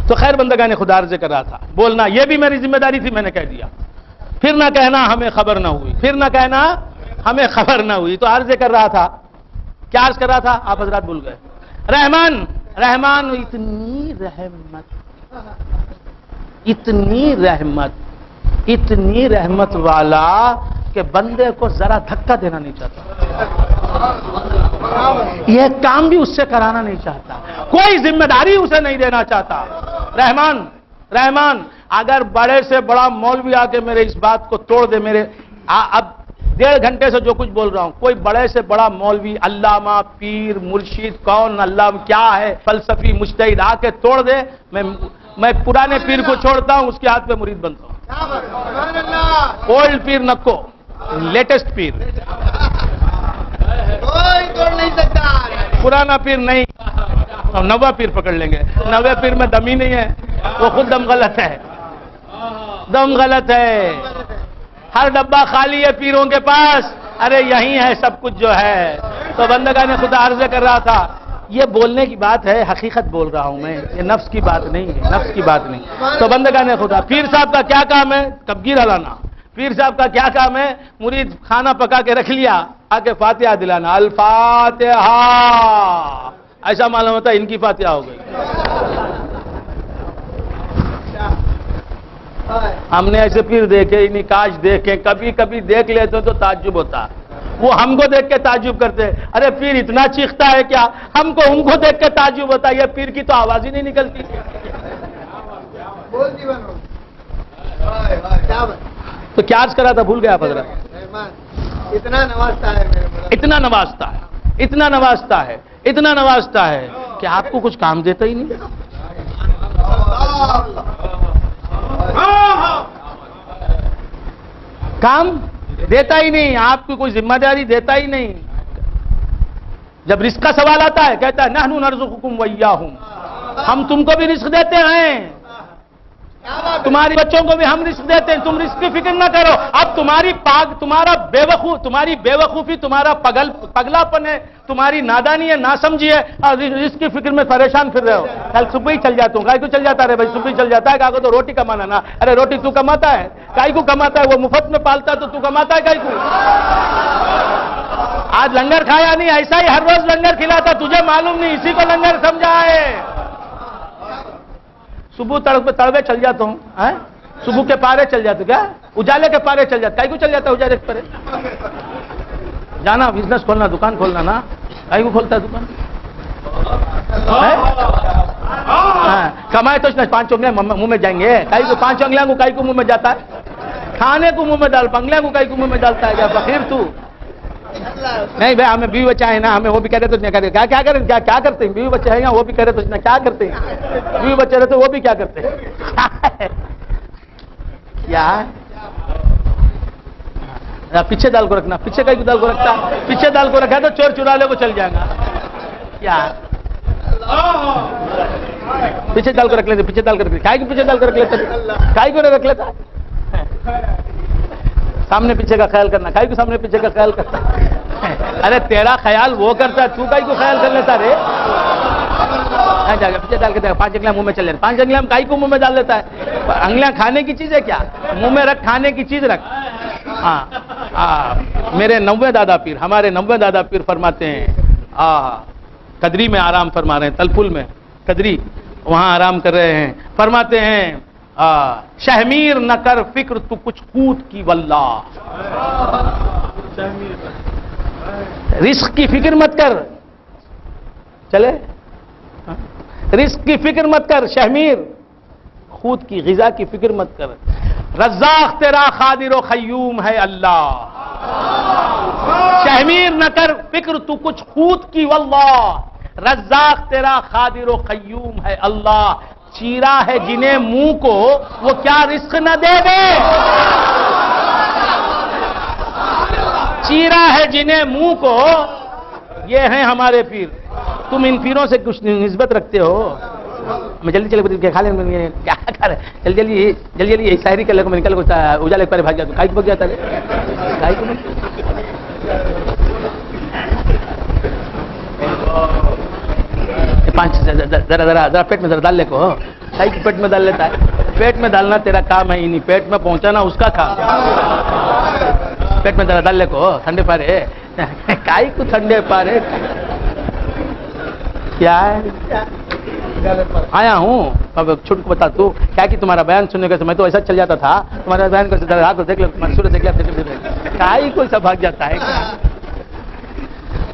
تو خیر بندگان خدا عرض کر رہا تھا، بولنا یہ بھی میری ذمہ داری تھی، میں نے کہہ دیا، پھر نہ کہنا ہمیں خبر نہ ہوئی، پھر نہ کہنا ہمیں خبر نہ ہوئی۔ تو عرض کر رہا تھا، کیا عرض کر رہا تھا؟ آپ حضرات بھول گئے۔ رحمان اتنی رحمت، اتنی رحمت والا کہ بندے کو ذرا دھکا دینا نہیں چاہتا، یہ کام بھی اس سے کرانا نہیں چاہتا، کوئی ذمہ داری اسے نہیں دینا چاہتا۔ رحمان اگر بڑے سے بڑا مولوی آ کے میرے اس بات کو توڑ دے، اب 1.5 گھنٹے سے جو کچھ بول رہا ہوں، کوئی بڑے سے بڑا مولوی، علامہ، پیر، مرشد، کون اللہ کیا ہے، فلسفی مجتہد آ کے توڑ دے، میں پرانے پیر کو چھوڑتا ہوں، اس کے ہاتھ پہ مرید بنتا ہوں۔ اولڈ پیر نکو، لیٹسٹ پیر، کوئی توڑ نہیں سکتا۔ پرانا پیر نہیں، نوا پیر پکڑ لیں گے، نوے پیر میں دم ہی نہیں ہے، وہ خود دم غلط ہے، دم غلط ہے، ہر ڈبہ خالی ہے پیروں کے پاس، ارے یہی ہے سب کچھ جو ہے۔ تو بندگان خدا عرض کر رہا تھا، یہ بولنے کی بات ہے، حقیقت بول رہا ہوں میں، یہ نفس کی بات نہیں ہے، نفس کی بات نہیں۔ تو بندگان خدا، پیر صاحب کا کیا کام ہے؟ کبگیر ہلانا۔ پیر صاحب کا کیا کام ہے؟ مرید کھانا پکا کے رکھ لیا، آ کے فاتحہ دلانا، الفاتحہ، ایسا معلوم ہوتا ہے ان کی فاتحہ ہو گئی۔ ہم نے ایسے پیر دیکھے ہی نہیں، کاش دیکھیں، کبھی کبھی دیکھ لیتے تو تعجب ہوتا، وہ ہم کو دیکھ کے تعجب کرتے، ارے پیر اتنا چیختا ہے کیا؟ ہم کو ان کو دیکھ کے تعجب ہوتا، یہ پیر کی تو آواز ہی نہیں نکلتی۔ تو کیا عرض کرا تھا؟ بھول گیا آپ حضرت؟ اتنا نوازتا ہے میرے مولا، اتنا نوازتا ہے، اتنا نوازتا ہے، اتنا نوازتا ہے کہ آپ کو کچھ کام دیتا ہی نہیں، کام دیتا ہی نہیں، آپ کی کوئی ذمہ داری دیتا ہی نہیں۔ جب رزق کا سوال آتا ہے کہتا ہے نحن نرزقکم وإیاہم، ہم تم کو بھی رزق دیتے ہیں، تمہاری بچوں کو بھی ہم رزق دیتے ہیں، تم رزق کی فکر نہ کرو۔ اب تمہاری بے وقوفی، تمہارا پگلا پن ہے، تمہاری نادانی ہے، ناسمجھی ہے، اور رزق کی فکر میں پریشان پھر رہے ہو۔ کل صبح ہی چل جاتا ہوں، کائی کو چل جاتا ہے بھائی، صبح ہی چل جاتا ہے، کہا کو تو روٹی کمانا نا، ارے روٹی تو کماتا ہے، کائی کو کماتا ہے، وہ مفت میں پالتا ہے تو کماتا ہے کائی کو؟ آج لنگر کھایا نہیں، ایسا ہی ہر روز لنگر کھلاتا، تجھے معلوم نہیں، اسی کو لنگر سمجھا ہے۔ صبح تڑوے چل جاتا ہوں، صبح کے پارے چل جاتے، کیا اجالے کے پارے چل جاتے، کائی کو چل جاتا ہے اجالے کے پارے؟ جانا بزنس کھولنا، دکان کھولنا نا، کائی کو کھولتا ہے دکان؟ کمائے تو 5 انگلیاں منہ میں جائیں گے، کائی کو 5 انگلیاں کو کائی کو منہ میں جاتا ہے؟ کھانے کو منہ میں ڈال، انگلیاں کو کائی کو منہ میں ڈالتا ہے؟ کیا فقیر تو نہیں بھائی، ہمیں بیوی بچہ ہے نا، ہمیں وہ بھی کہہ رہے تو کیا کرتے ہیں؟ بیوی بچے ہیں وہ بھی کہہ رہے تو کیا کرتے ہیں؟ بیوی بچے رہتے وہ بھی کیا کرتے ہیں؟ کیا پیچھے دال کو رکھنا، پیچھے کئی دال کو رکھتا، پیچھے دال کو رکھا تو چور چرالے کو چل جائے گا، کیا پیچھے دال کو رکھ لیتے، پیچھے دال کو رکھ لیتے، کائی کو پیچھے دال کو رکھ لیتے، کائی کو رکھ لیتا، سامنے پیچھے کا خیال کرنا، کائی کو سامنے پیچھے کا خیال کرتا، ارے تیرا خیال وہ کرتا ہے، تو کائی کو خیال کر لیتا رے؟ پیچھے ڈال کے 5 انگلیاں منہ میں چل لیتا، 5 انگلیاں کائی کو منہ میں ڈال لیتا ہے؟ انگلیاں کھانے کی چیز ہے کیا؟ منہ میں رکھ، کھانے کی چیز رکھ۔ میرے 90 دادا پیر، ہمارے 90 دادا پیر فرماتے ہیں، قدری میں آرام فرما رہے ہیں، تلپل میں قدری، وہاں آرام کر رہے ہیں، فرماتے ہیں شہمیر نہ کر فکر تو کچھ قوت کی واللہ، رزق کی فکر مت کر، چلے رزق کی فکر مت کر، شہمیر خود کی غذا کی فکر مت کر، رزاق تیرا قادر و قیوم ہے اللہ، شہمیر نہ کر فکر تو کچھ خود کی واللہ، رزاق تیرا قادر و قیوم ہے اللہ، چیرا ہے جنہیں منہ کو وہ کیا رزق نہ دے دے، چیرا ہے جنہیں منہ کو، یہ ہیں ہمارے پیر۔ تم ان پیروں سے کچھ نسبت رکھتے ہو؟ میں جلدی چلے کھا لیں کیا کھا رہے جلدی جلدی شاعری کر لے کو میں نکل اجالے ایک بار بھاگ جاتا کائی کو بھاگ جاتا ہے کائی کو پانچ ذرا پیٹ میں ذرا ڈال لے کو کائی کو پیٹ میں ڈال لیتا ہے پیٹ میں ڈالنا تیرا کام ہے ہی نہیں پیٹ میں پہنچانا اس کا کام پیٹ میں ذرا ڈال لے کو ٹھنڈے پارے کائی کو ٹھنڈے پارے کیا ہے آیا ہوں اب چھوٹ کو بتا تو کیا کہ تمہارا بیان سننے کا میں تو ایسا چل جاتا تھا تمہارا بیان کو رات کو دیکھ لو منصور دیکھ لیا کائی کو ایسا بھاگ جاتا ہے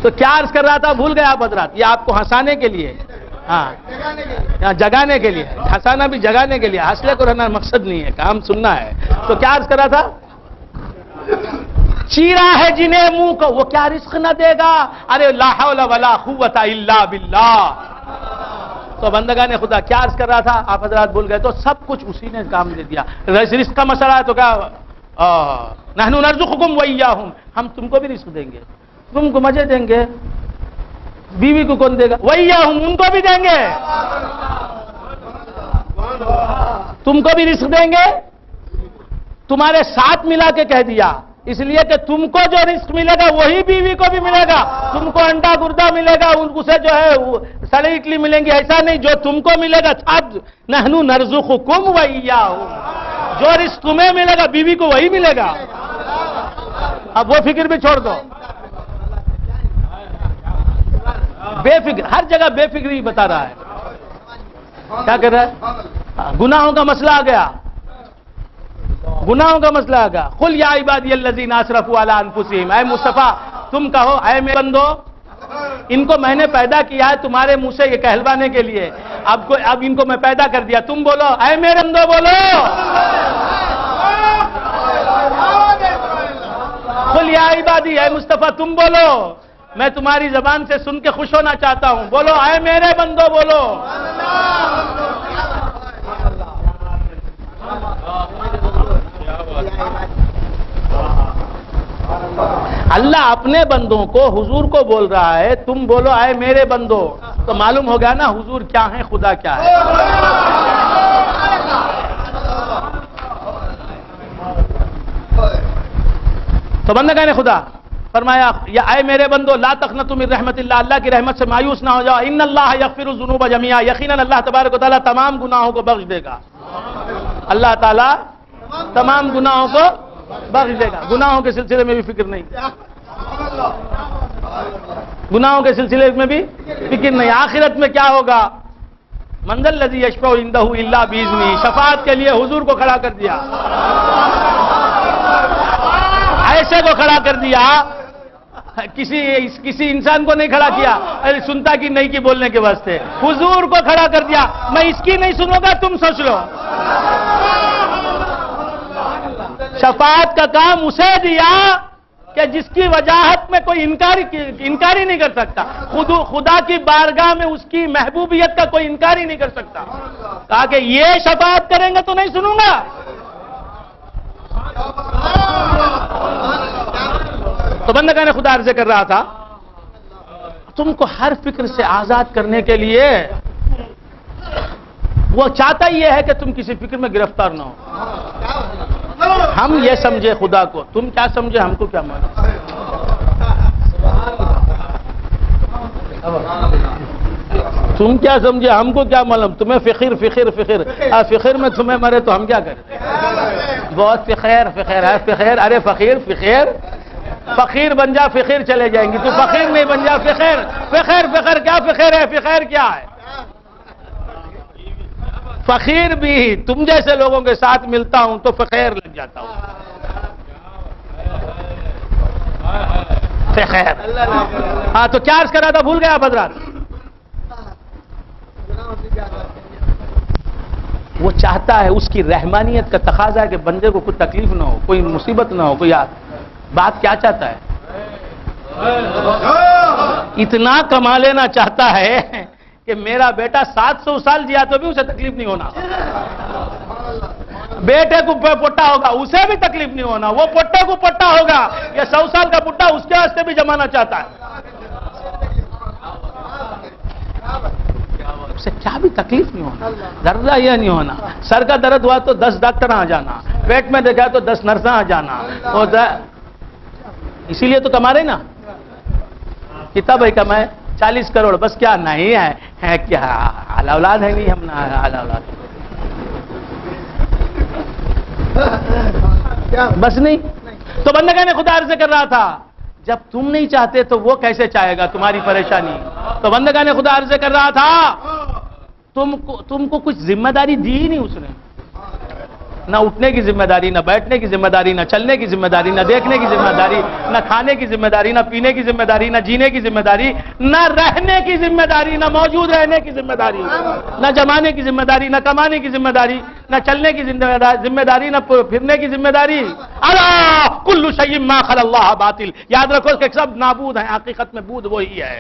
تو کیا عرض کر رہا تھا بھول گیا آپ حضرات یہ آپ کو ہنسانے کے لیے ہاں جگانے کے لیے ہنسانا بھی جگانے کے لیے حاصلے کو رہنا مقصد نہیں ہے کام سننا ہے تو کیا عرض کر رہا تھا چیرا ہے جنہیں منہ کو وہ کیا رزق نہ دے گا ارے لا حول ولا قوت الا باللہ تو بندگان خدا کیا عرض کر رہا تھا آپ حضرات بھول گئے تو سب کچھ اسی نے کام دے دیا رزق کا مسئلہ ہے تو کیا نحن نرزقکم وایاہم ہم تم کو بھی رزق دیں گے تم کو مزے دیں گے بیوی کو کون دے گا وایاہم ان کو بھی دیں گے تم کو بھی رزق دیں گے تمہارے ساتھ ملا کے کہہ دیا اس لیے کہ تم کو جو رزق ملے گا وہی بیوی کو بھی ملے گا تم کو انڈا گردہ ملے گا اسے جو ہے سڑی اٹلی ملیں گی ایسا نہیں جو تم کو ملے گا نحن نرزقکم وایاہم جو رزق تمہیں ملے گا بیوی کو وہی ملے گا اب وہ فکر بھی چھوڑ دو بے فکر ہر جگہ بے فکری بتا رہا ہے کیا کر رہا ہے گناہوں کا مسئلہ آ گیا گناہوں کا مسئلہ آ گیا قل یا عبادی الذین اسرفوا علی انفسہم اے مصطفیٰ تم کہو اے میرے بندو ان کو میں نے پیدا کیا ہے تمہارے منہ سے یہ کہلوانے کے لیے اب ان کو میں پیدا کر دیا تم بولو اے میرے بندو بولو قل یا عبادی اے مصطفیٰ تم بولو میں تمہاری زبان سے سن کے خوش ہونا چاہتا ہوں بولو اے میرے بندو بولو اللہ اپنے بندوں کو حضور کو بول رہا ہے تم بولو اے میرے بندو تو معلوم ہو گیا نا حضور کیا ہے خدا کیا ہے تو بندگان خدا فرمایا یا اے میرے بندو لا تقنطوا من رحمت اللہ اللہ کی رحمت سے مایوس نہ ہو جاؤ ان اللہ یغفر الذنوب جميعا یقینا اللہ تبارک و تعالی تمام گناہوں کو بخش دے گا اللہ تعالی تمام گناہوں کو بخش دے گا گناہوں کے سلسلے میں بھی فکر نہیں گناہوں کے سلسلے میں بھی فکر نہیں آخرت میں کیا ہوگا من ذا الذی یشفع عنده الا باذنہ شفاعت کے لیے حضور کو کھڑا کر دیا ایسے کو کھڑا کر دیا کسی انسان کو نہیں کھڑا کیا سنتا کی نہیں کی بولنے کے واسطے حضور کو کھڑا کر دیا میں اس کی نہیں سنوں گا تم سوچ لو شفاعت کا کام اسے دیا کہ جس کی وجاہت میں کوئی انکار ہی نہیں کر سکتا خدا کی بارگاہ میں اس کی محبوبیت کا کوئی انکار ہی نہیں کر سکتا کہا کہ یہ شفاعت کریں گے تو نہیں سنوں گا تو بندگان خدا عرض کر رہا تھا تم کو ہر فکر سے آزاد کرنے کے لیے وہ چاہتا یہ ہے کہ تم کسی فکر میں گرفتار نہ ہو ہم یہ سمجھے خدا کو تم کیا سمجھے ہم کو کیا معلوم تم کیا سمجھے ہم کو کیا معلوم تمہیں فخر میں تمہیں مرے تو ہم کیا کریں بہت فخیر ارے فقیر بن جا فقیر چلے جائیں گی تو فقیر نہیں بن جا فخر کیا فخر ہے فخر کیا ہے فقیر بھی تم جیسے لوگوں کے ساتھ ملتا ہوں تو فقیر لگ جاتا ہوں فخیر ہاں تو کیا عرض کر رہا تھا بھول گیا حضرات وہ چاہتا ہے اس کی رحمانیت کا تقاضا ہے کہ بندے کو کوئی تکلیف نہ ہو کوئی مصیبت نہ ہو کوئی بات کیا چاہتا ہے اتنا کما لینا چاہتا ہے کہ میرا بیٹا 700 سال جیا تو بھی اسے تکلیف نہیں ہونا بیٹے کو پٹا ہوگا اسے بھی تکلیف نہیں ہونا وہ پٹے کو پٹا ہوگا یا 100 سال کا پٹا اس کے واسطے بھی جمانا چاہتا ہے اسے کیا بھی تکلیف نہیں ہونا، ذرہ یہ نہیں ہونا. سر کا درد ہوا تو 10 ڈاکٹر آ جانا، پیٹ میں دیکھا تو 10 نرساں آ جانا. اسی لیے تو کما رہے نا. کتنا بھائی کمائے؟ 40 کروڑ. بس کیا نہیں ہے کیا اعلی اولاد ہے؟ نہیں ہم اعلی اولاد بس نہیں. تو بندگان خدا عرض کر رہا تھا جب تم نہیں چاہتے تو وہ کیسے چاہے گا تمہاری پریشانی. تو بندگان خدا عرض کر رہا تھا تم کو کچھ ذمہ داری دی ہی نہیں اس نے. نہ اٹھنے کی ذمہ داری، نہ بیٹھنے کی ذمہ داری، نہ چلنے کی ذمہ داری، نہ دیکھنے کی ذمہ داری، نہ کھانے کی ذمہ داری، نہ پینے کی ذمہ داری، نہ جینے کی ذمہ داری، نہ رہنے کی ذمہ داری، نہ موجود رہنے کی ذمہ داری، نہ جمانے کی ذمہ داری، نہ کمانے کی ذمہ داری، نہ چلنے کی ذمہ داری، نہ پھرنے کی ذمہ داری. اللہ کل شیء ما خلا اللہ باطل. یاد رکھو کہ سب نابود ہیں، حقیقت میں بود وہی ہے.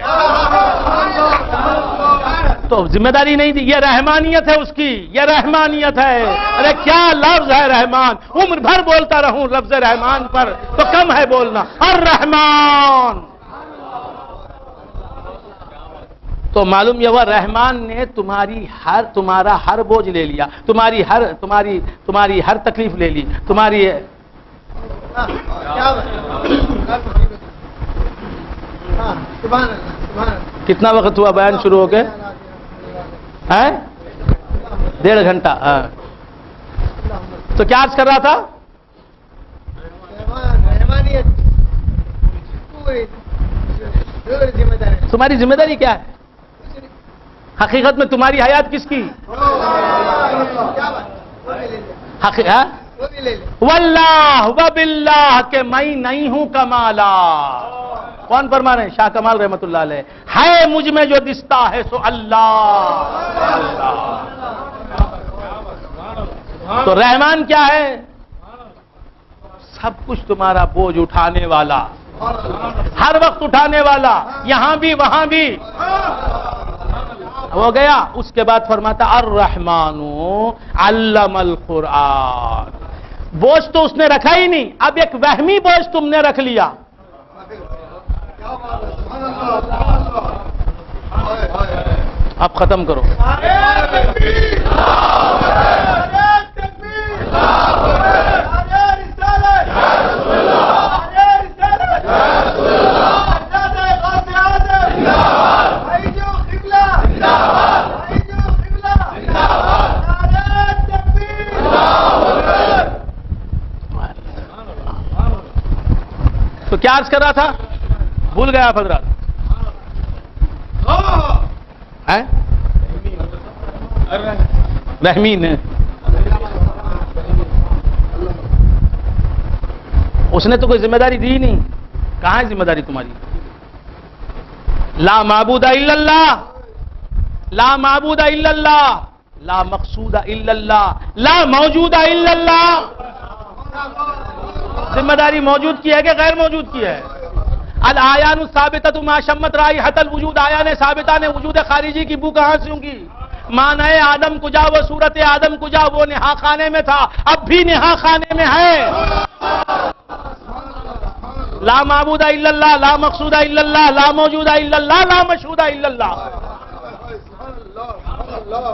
تو ذمہ داری نہیں دی. یہ رحمانیت ہے اس کی، یہ رحمانیت ہے. ارے کیا لفظ ہے رحمان. عمر بھر بولتا رہوں لفظ رحمان پر تو کم ہے بولنا. الرحمان. تو معلوم یہ ہوا رحمان نے تمہارا ہر بوجھ لے لیا، تمہاری ہر تکلیف لے لی، تمہاری. کتنا وقت ہوا بیان شروع ہو کے؟ 1.5 گھنٹہ. تو کیا عرض کر رہا تھا؟ تمہاری ذمہ داری کیا ہے؟ حقیقت میں تمہاری حیات کس کی؟ واللہ وباللہ کہ میں نہیں ہوں کمالا. کون فرما رہے ہیں؟ شاہ کمال رحمت اللہ علیہ. ہے مجھ میں جو دستا ہے سو اللہ. تو رحمان کیا ہے؟ سب کچھ تمہارا بوجھ اٹھانے والا، ہر وقت اٹھانے والا، یہاں بھی وہاں بھی. ہو گیا. اس کے بعد فرماتا الرحمن علم القرآن. بوجھ تو اس نے رکھا ہی نہیں، اب ایک وہمی بوجھ تم نے رکھ لیا. اب ختم کرو. تو کیا عرض کر رہا تھا؟ بھول گیا آپ حضرات. رحمین ہے. اس نے تو کوئی ذمہ داری دی نہیں. کہاں ہے ذمہ داری تمہاری؟ لا معبود الا اللہ، لا معبود الا اللہ، لا مقصود الا اللہ، لا موجود الا اللہ. ذمہ داری موجود کی ہے کہ غیر موجود کی ہے؟ الآیان الثابتۃ ما شمت رائحۃ الوجود. آیان ثابتہ نے وجود خارجی کی بو کہاں سے ہوں گی؟ معنی آدم کجا، وہ صورت آدم کجا، وہ نہا خانے میں تھا، اب بھی نہا خانے میں ہے. لا معبود الا اللہ، لا مقصود الا اللہ، لا موجود الا اللہ، لا مشہود الا اللہ.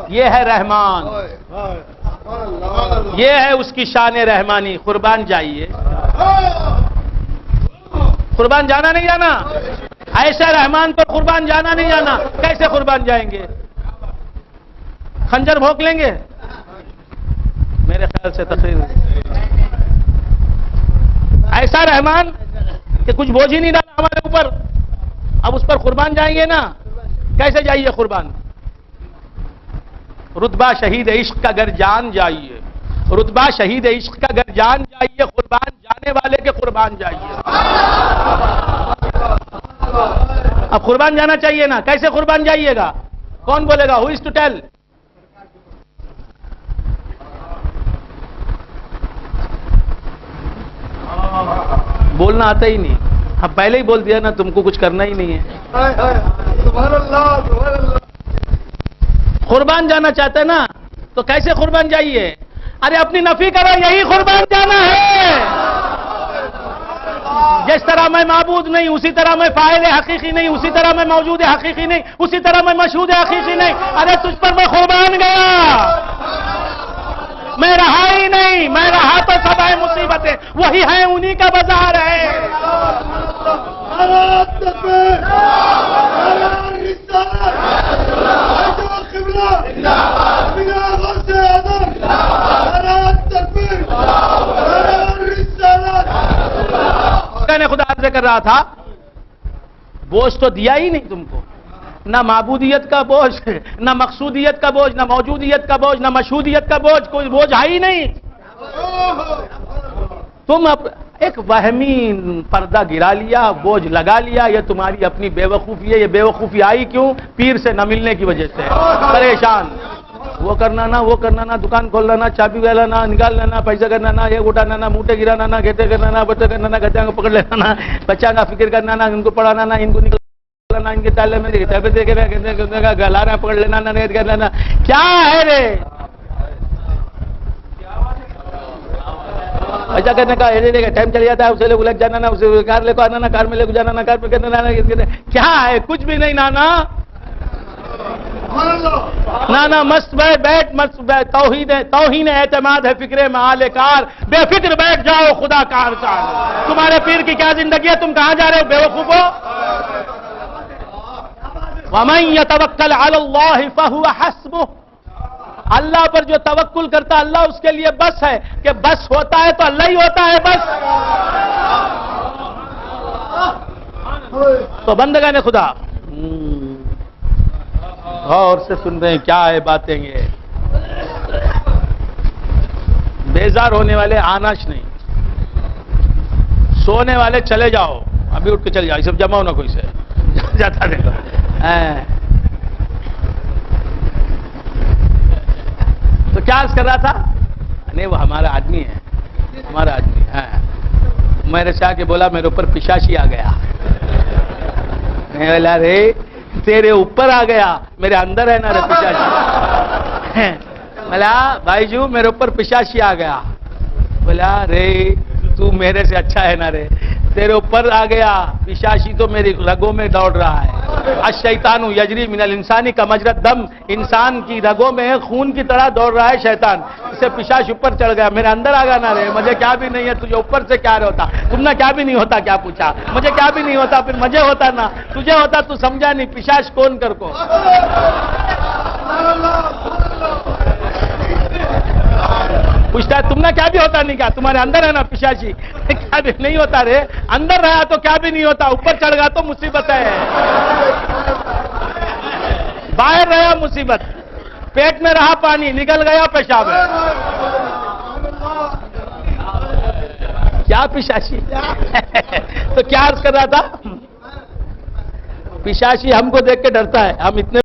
یہ ہے رحمان، یہ ہے اس کی شان رحمانی. قربان جائیے. قربان جانا نہیں جانا؟ ایسے رحمان پر قربان جانا نہیں جانا. کیسے قربان جائیں گے؟ خنجر بھونک لیں گے؟ میرے خیال سے تقریر. ایسا رحمان کہ کچھ بوجھ ہی نہیں ڈالا ہمارے اوپر، اب اس پر قربان جائیں گے نا؟ کیسے جائیے قربان؟ رتبہ شہید عشق کا گر جان جائیے، رتبہ شہید عشق کا گر جان جائیے، قربان جانے والے کے قربان جائیے. اب قربان جانا چاہیے نا. کیسے قربان جائیے گا؟ کون بولے گا؟ ہو از ٹو ٹیل؟ بولنا آتا ہی نہیں. اب پہلے ہی بول دیا نا تم کو کچھ کرنا ہی نہیں ہے. سبحان اللہ، سبحان اللہ. قربان جانا چاہتے نا تو کیسے قربان جائیے؟ ارے اپنی نفی کرو، یہی قربان جانا ہے. جس طرح میں معبود نہیں اسی طرح میں فاعل حقیقی نہیں، اسی طرح میں موجود حقیقی نہیں، اسی طرح میں مشہود حقیقی نہیں. ارے تجھ پر میں خوبان گیا، میں رہا ہی نہیں، میں رہا تو سب ہے مصیبتیں وہی ہیں، انہی کا بازار ہے. میں نے خدا عرض کر رہا تھا بوجھ تو دیا ہی نہیں تم کو، نہ معبودیت کا بوجھ، نہ مقصودیت کا بوجھ، نہ موجودیت کا بوجھ، نہ مشہودیت کا بوجھ، کوئی بوجھ ہے ہی نہیں. تم ایک وہمی پردہ گرا لیا، بوجھ لگا لیا. یہ تمہاری اپنی بے وقوفی ہے. یہ بے وقوفی آئی کیوں؟ پیر سے نہ ملنے کی وجہ سے پریشان. وہ کرنا نہ، وہ کرنا نہ، دکان کھول لینا، چابی ویلا نہ، نکال لینا، پیسہ کرنا نہ، یہ اٹھانا نہ، موٹے گرانا نہ، گھیٹے کرنا نہ، بچے کرنا نہ، گچا کو پکڑ لینا نہ، بچہ کا فکر کرنا نہ، ان کو پڑھانا نہ، ان کو نکالنا، ان کے ٹالے میں گلانا پکڑ لینا نہ، نیت کر لینا. کیا ہے رے ایسا کرنے کا ٹائم چل جاتا ہے، اسے لوگ لگ جانا نا، اسے کار لے کو آنا نا، کار میں لے کو جانا نا، کار میں کرنا نا. کیا ہے؟ کچھ بھی نہیں نانا. نانا مست بیٹھ مست بیٹھ. توہین اعتماد ہے فکر معال کار. بے فکر بیٹھ جاؤ، خدا کار چار. تمہارے پیر کی کیا زندگی ہے؟ تم کہاں جا رہے ہو بے وقوفو؟ وَمَن يَتَوَكَّلْ عَلَى اللَّهِ فَهُوَ حَسْبُهُ. اللہ پر جو توکل کرتا اللہ اس کے لیے بس ہے. کہ بس ہوتا ہے تو اللہ ہی ہوتا ہے بس. تو بندگان خدا غور سے سن رہے ہیں کیا ہے باتیں. یہ بیزار ہونے والے آناش نہیں، سونے والے چلے جاؤ. ابھی اٹھ کے چلے جاؤ، سب جمع ہونا کوئی سے جاتا دیکھو. تو کیا عرض کر رہا تھا؟ نہیں وہ ہمارا آدمی ہے، ہمارا آدمی ہے. میرے سے آ کے بولا میرے اوپر پشاشی آ گیا. میں بولا رے تیرے اوپر آ گیا، میرے اندر ہے نا رے پشاشی. بولا بھائی جو میرے اوپر پشاشی آ گیا. بولا رے تو میرے سے اچھا ہے نا رے، تیرے اوپر آ گیا پشاشی تو میری رگوں میں دوڑ رہا ہے. الشیطان یجری من الانسان کا مجرد دم. انسان کی رگوں میں خون کی طرح دوڑ رہا ہے شیطان. اسے پشاش اوپر چڑھ گیا، میرے اندر آ گیا نا رے. مجھے کیا بھی نہیں ہے، تجھے اوپر سے کیا ہوتا؟ تم نے کیا بھی نہیں ہوتا کیا پوچھا؟ مجھے کیا بھی نہیں ہوتا، پھر مجھے ہوتا نا. تجھے ہوتا تو سمجھا نہیں. پشاش کون کر کو پوچھتا ہے تم نے کیا بھی ہوتا نہیں کیا؟ تمہارے اندر ہے نا پشاشی. کیا بھی نہیں ہوتا رے، اندر رہا تو کیا بھی نہیں ہوتا، اوپر چڑھ گیا تو مصیبت ہے. باہر رہا مصیبت، پیٹ میں رہا پانی، نکل گیا پیشاب. کیا پشاشی؟ تو کیا عرض کر رہا تھا؟ پشاشی ہم کو دیکھ کے ڈرتا ہے. ہم اتنے